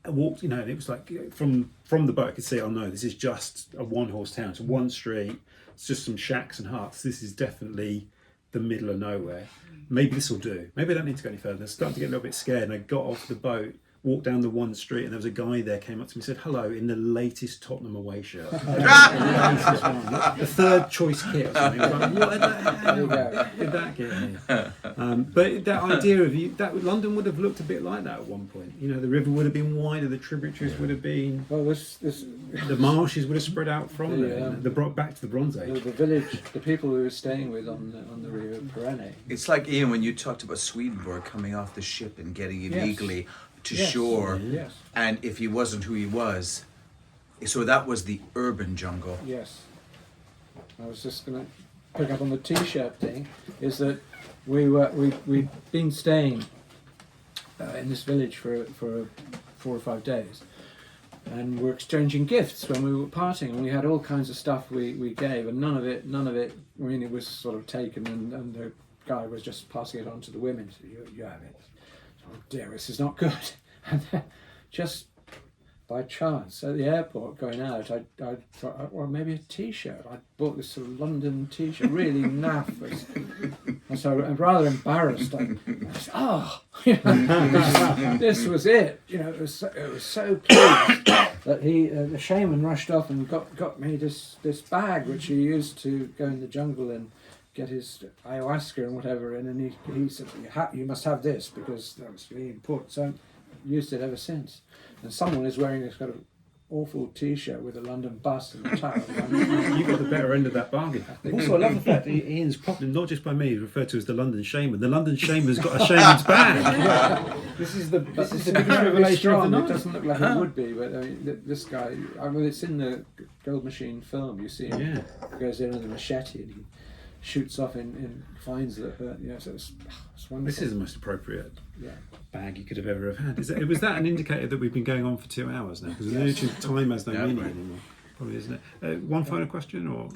I walked. And it was like from the boat I could see. Oh no, this is just a one-horse town. It's one street. It's just some shacks and huts. This is definitely the middle of nowhere. Maybe this will do. Maybe I don't need to go any further. I started to get a little bit scared, and I got off the boat, walked down the one street, and there was a guy there came up to me and said hello in the latest Tottenham away shirt. The third choice kit or something. I was like, what the hell did that get me? But that idea of that London would have looked a bit like that at one point. The river would have been wider, the tributaries would have been, Well, the marshes would have spread out from there. Back to the Bronze Age. the village, the people we were staying with on the River Perenne. It's like, Ian, when you talked about Swedenborg coming off the ship and getting illegally to shore, Yes. and if he wasn't who he was, so that was the urban jungle. Yes. I was just going to pick up on the T-shirt thing. Is that we'd been staying in this village for 4 or 5 days, and we're exchanging gifts when we were parting, and we had all kinds of stuff we gave, and none of it. I mean, it was sort of taken, and the guy was just passing it on to the women. So you have it. Oh dear, this is not good. And then, just by chance at the airport going out, I thought, well, maybe a T-shirt. I bought this sort of London T-shirt, really naff. And so I'm rather embarrassed. This was it. It was so pleased that the shaman rushed off and got me this bag which he used to go in the jungle and get his ayahuasca and whatever in, and he said, you must have this because that was really important. So I've used it ever since. And someone is wearing this kind of awful T-shirt with a London bus and a tower. You got the better end of that bargain. Also, I love the fact that Ian's probably not just by me referred to as the London Shaman. The London Shaman's got a shaman's bag. This is the biggest revelation of the night. It doesn't look like it would be, but I mean, this guy. I mean, it's in the Gold Machine film. You see him goes in with a machete and he shoots off in finds that hurt. So it's wonderful. This is the most appropriate Yeah. bag you could have ever had. Was that an indicator that we've been going on for 2 hours now? Because literally time has no meaning anymore. Probably, isn't it? One final question, or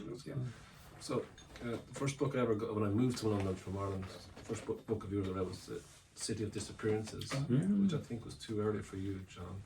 So, the first book I ever got when I moved to London from Ireland, the first book of yours I read was The City of Disappearances, which I think was too early for you, John.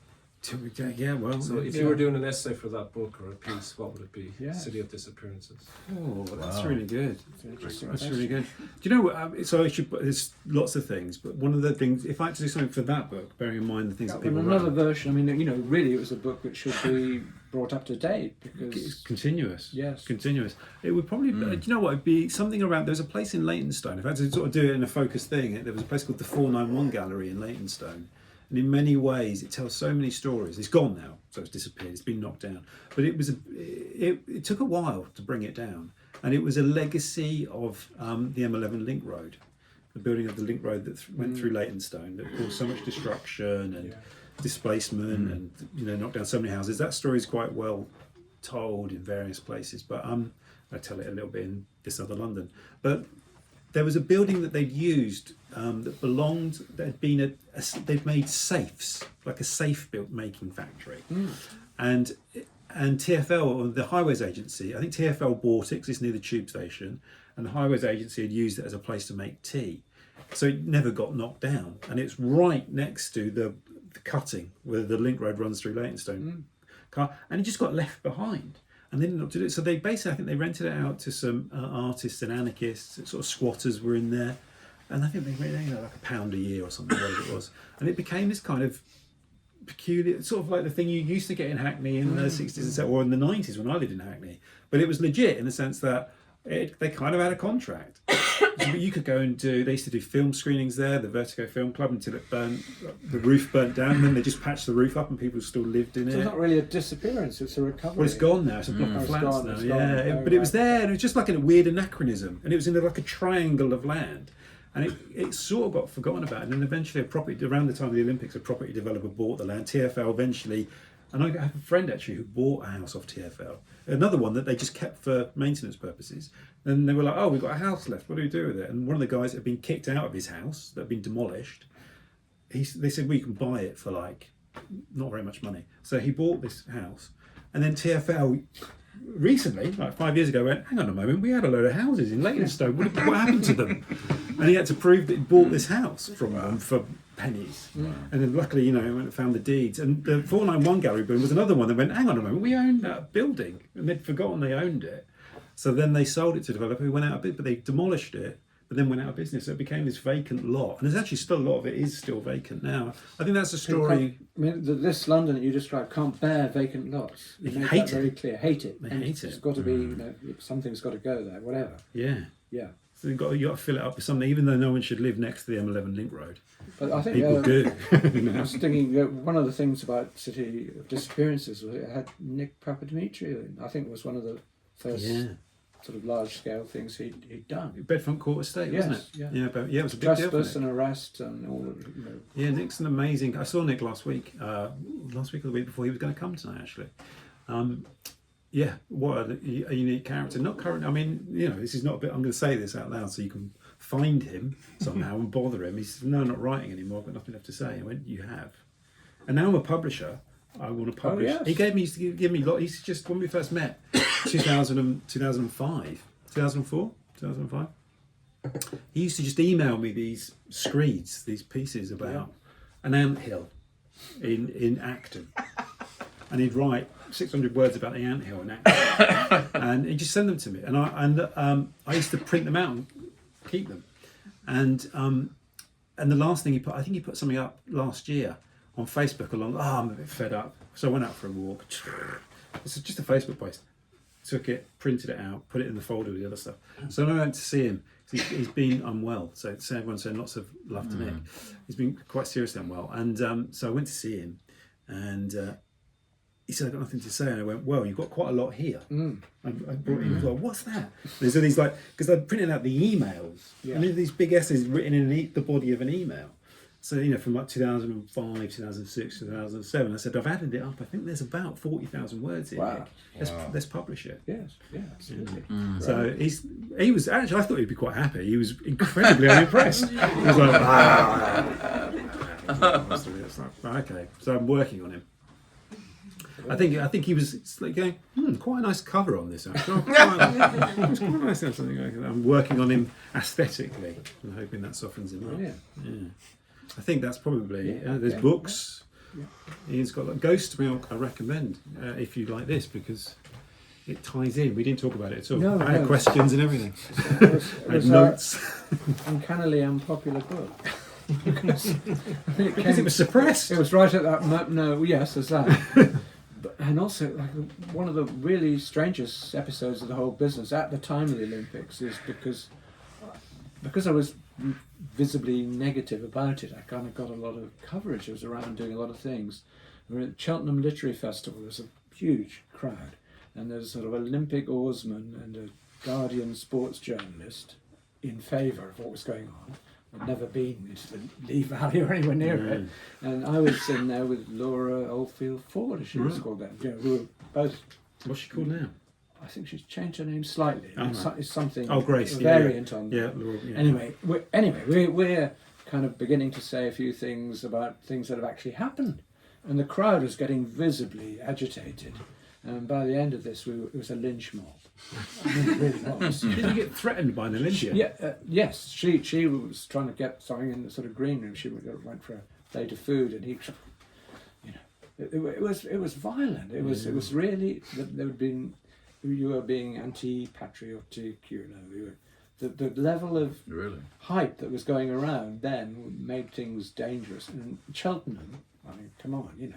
yeah, well. So, if you were doing an essay for that book or a piece, what would it be? Yes. City of Disappearances. Oh, that's really good. Interesting. That's really good. Do you know what? So I should. There's lots of things, but one of the things, if I had to do something for that book, bearing in mind the things that people And another write, version. I mean, really, it was a book which should be brought up to date because it's continuous. Yes. Continuous. It would probably. Do you know what? It'd be something around. There's a place in Leytonstone. If I had to sort of do it in a focused thing, there was a place called the 491 Gallery in Leytonstone. And in many ways, it tells so many stories. It's gone now, so it's disappeared. It's been knocked down. But it took a while to bring it down. And it was a legacy of the M11 Link Road, the building of the Link Road that went through Leytonstone, that caused so much destruction and displacement and knocked down so many houses. That story is quite well told in various places, but I tell it a little bit in This Other London. But there was a building that they'd used that belonged. That had been they'd made safes, like a safe built making factory, and TfL, or the Highways Agency. I think TfL bought it because it's near the tube station, and the Highways Agency had used it as a place to make tea, so it never got knocked down, and it's right next to the cutting where the link road runs through Leytonstone, and it just got left behind. And they didn't know what to do. So they basically, I think they rented it out to some artists and anarchists. Sort of squatters were in there, and I think they made like £1 a year or something, whatever it was. And it became this kind of peculiar, sort of like the thing you used to get in Hackney in the 60s and so, or in the 90s when I lived in Hackney. But it was legit in the sense that they kind of had a contract. So you could go and they used to do film screenings there, the Vertigo Film Club, until the roof burnt down, and then they just patched the roof up and people still lived in it. So it's not really a disappearance, it's a recovery. Well, it's gone now. It's a block of It's flats gone, now. it's Yeah, gone. but it was there, and it was just like a weird anachronism, and it was in like a triangle of land, and it sort of got forgotten about. And then eventually, around the time of the Olympics, a property developer bought the land. TfL eventually, and I have a friend actually who bought a house off TfL. Another one that they just kept for maintenance purposes. And they were like, "Oh, we've got a house left. What do we do with it?" And one of the guys had been kicked out of his house that had been demolished. They said, "We can buy it for like not very much money." So he bought this house, and then TfL recently, like 5 years ago, went, "Hang on a moment, we had a load of houses in Leytonstone. What happened to them?" And he had to prove that he bought this house from them for pennies. And then luckily, he went and found the deeds. And the 491 Gallery Boom was another one that went, "Hang on a moment, we own that building," and they'd forgotten they owned it. So then they sold it to a developer who went out of business, but they demolished it, but then went out of business. So it became this vacant lot. And there's actually still a lot of it is still vacant now. I think that's a story. I mean, this London that you described can't bear vacant lots. You They made hate that very it. clear. Hate it. They And hate It's it. got to be, something's got to go there, whatever. Yeah. Yeah. So you got to fill it up with something, even though no one should live next to the M11 Link Road. But I think People do. I was thinking one of the things about City of Disappearances was it had Nick Papa Demetriou in. I think it was one of the first sort of large scale things he'd done. Bedfront Court Estate, Yes, wasn't it? yeah. But it was a big deal. Trespass For Nick. and arrest and all of Yeah, Nick's an amazing. I saw Nick last week or the week before. He was going to come tonight, actually. Yeah, what a unique character. Not current. I mean, this is not a bit. I'm going to say this out loud so you can find him somehow and bother him. He said, "No, I'm not writing anymore. I've got nothing left to say." I went, "You have." And now I'm a publisher. I want to publish. yes. He used to give me a lot. He's just when we first met, 2005, 2004, 2005. He used to just email me these screeds, these pieces about an anthill in Acton, and he'd write 600 words about the anthill in Acton, and he'd just send them to me, and I used to print them out and keep them, and the last thing I think he put something up last year on Facebook I'm a bit fed up, so I went out for a walk. It's just a Facebook post. Took it, printed it out, put it in the folder with the other stuff. So when I went to see him, he's been unwell. So everyone's saying lots of love to Nick. He's been quite seriously unwell, and so I went to see him, and he said, "I've got nothing to say." And I went, "Well, you've got quite a lot here." I brought him, like, "What's that?" There's all these because I printed out the emails, and there's these big essays written in the body of an email. So, from like 2005, 2006, 2007, I said, "I've added it up. I think there's about 40,000 words in Wow. it. Let's publish it." Yes, yeah, absolutely. So he was actually, I thought he'd be quite happy. He was incredibly unimpressed. He was like, "Okay." So I'm working on him. I think he was like going, quite a nice cover on this actually. It's quite nice to have something like that. I'm working on him aesthetically and hoping that softens him up. Yeah. I think that's probably there's yeah, books. Ian's got like Ghost Milk. I recommend if you like this because it ties in. We didn't talk about it at all. No, I had no. questions and everything. It I had was notes uncannily unpopular book. because because it was suppressed. It was right at that no, yes, there's that. And also, like, one of the really strangest episodes of the whole business at the time of the Olympics is because I was visibly negative about it. I kind of got a lot of coverage. I was around doing a lot of things. We were at Cheltenham Literary Festival. There was a huge crowd, and there's sort of Olympic oarsman and a Guardian sports journalist in favour of what was going on. I'd never been into the Lee Valley or anywhere near it, and I was in there with Laura Oldfield Ford, as she was called then. Who were both. What's she called now? I think she's changed her name slightly. It's something. Grace. A variant on. Yeah. Laura, yeah. Anyway, we're kind of beginning to say a few things about things that have actually happened, and the crowd was getting visibly agitated. And by the end of this, it was a lynch mob. I mean, it really was. Did you get threatened by an Olympia? Yes. She was trying to get something in the sort of green room. She went for a plate of food, and he, it was violent. It was really there had been. You were being anti-patriotic. The level of hype that was going around then made things dangerous. And Cheltenham I mean, come on, you know.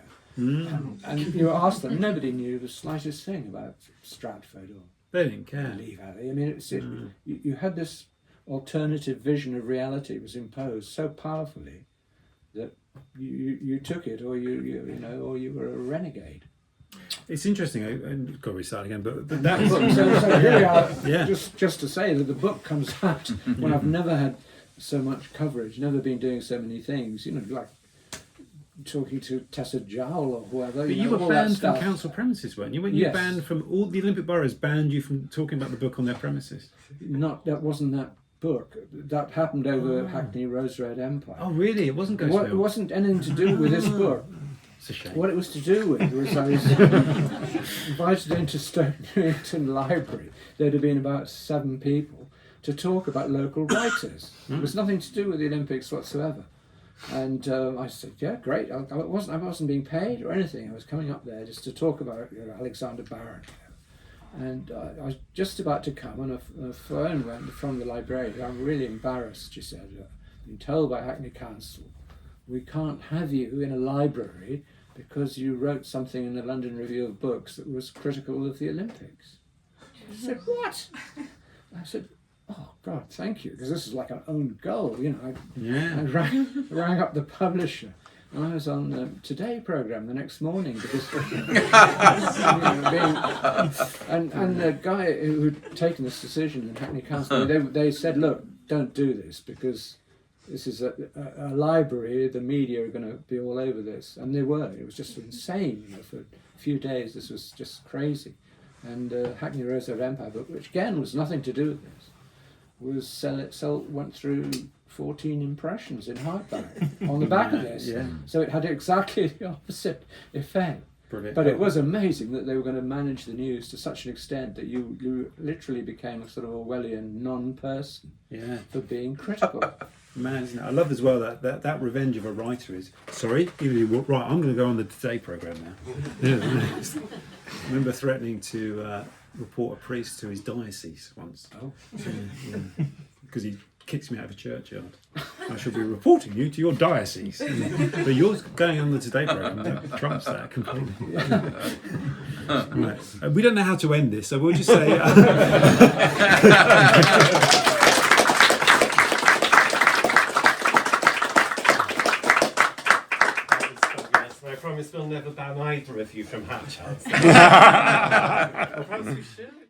And you asked them, nobody knew the slightest thing about Stratford or They didn't care. Lee Valley. I mean, you had this alternative vision of reality was imposed so powerfully that you took it, or you know, or you were a renegade. It's interesting. And got to restart again, but that was So here we are. Yeah. Just to say that the book comes out when I've never had so much coverage, never been doing so many things. You know, like talking to Tessa Jowl or whoever. But you know, were all that banned from stuff. council premises, weren't you? Weren't you Yes. banned from all the Olympic boroughs? Banned you from talking about the book on their premises? That wasn't that book. That happened over Hackney Rose Red Empire. Oh, really? It wasn't It Ghostfield. wasn't anything to do with this book. It's a shame. What it was to do with was I was invited into Stoke Newington Library. There'd have been about 7 people to talk about local writers. It was nothing to do with the Olympics whatsoever. And I said, yeah, great. I wasn't being paid or anything. I was coming up there just to talk about Alexander Barron. And I was just about to come, and a phone went from the librarian. I'm really embarrassed, she said. I've been told by Hackney Council, we can't have you in a library because you wrote something in the London Review of Books that was critical of the Olympics. I said, what? I said, oh God, thank you, because this is like an own goal, you know. I rang up the publisher, and I was on the Today programme the next morning because and the guy who'd taken this decision in Hackney Council, they said, look, don't do this because this is a library, the media are going to be all over this. And they were. It was just insane, you know, for a few days this was just crazy. And Hackney Rose Red Empire book, which again was nothing to do with this, went through 14 impressions in hardback on the back of this. Yeah. So it had exactly the opposite effect. Brilliant. But it was amazing that they were going to manage the news to such an extent that you literally became a sort of Orwellian non-person for being critical. Man, isn't it? I love as well that revenge of a writer is. Sorry, right. I'm going to go on the Today programme now. I remember threatening to report a priest to his diocese once. Oh. Because he kicks me out of a churchyard. I shall be reporting you to your diocese. But yours going on the Today programme that trumps that completely. Right. We don't know how to end this, so we'll just say. I promise we'll never ban either of you from Hatchards. Or perhaps we should.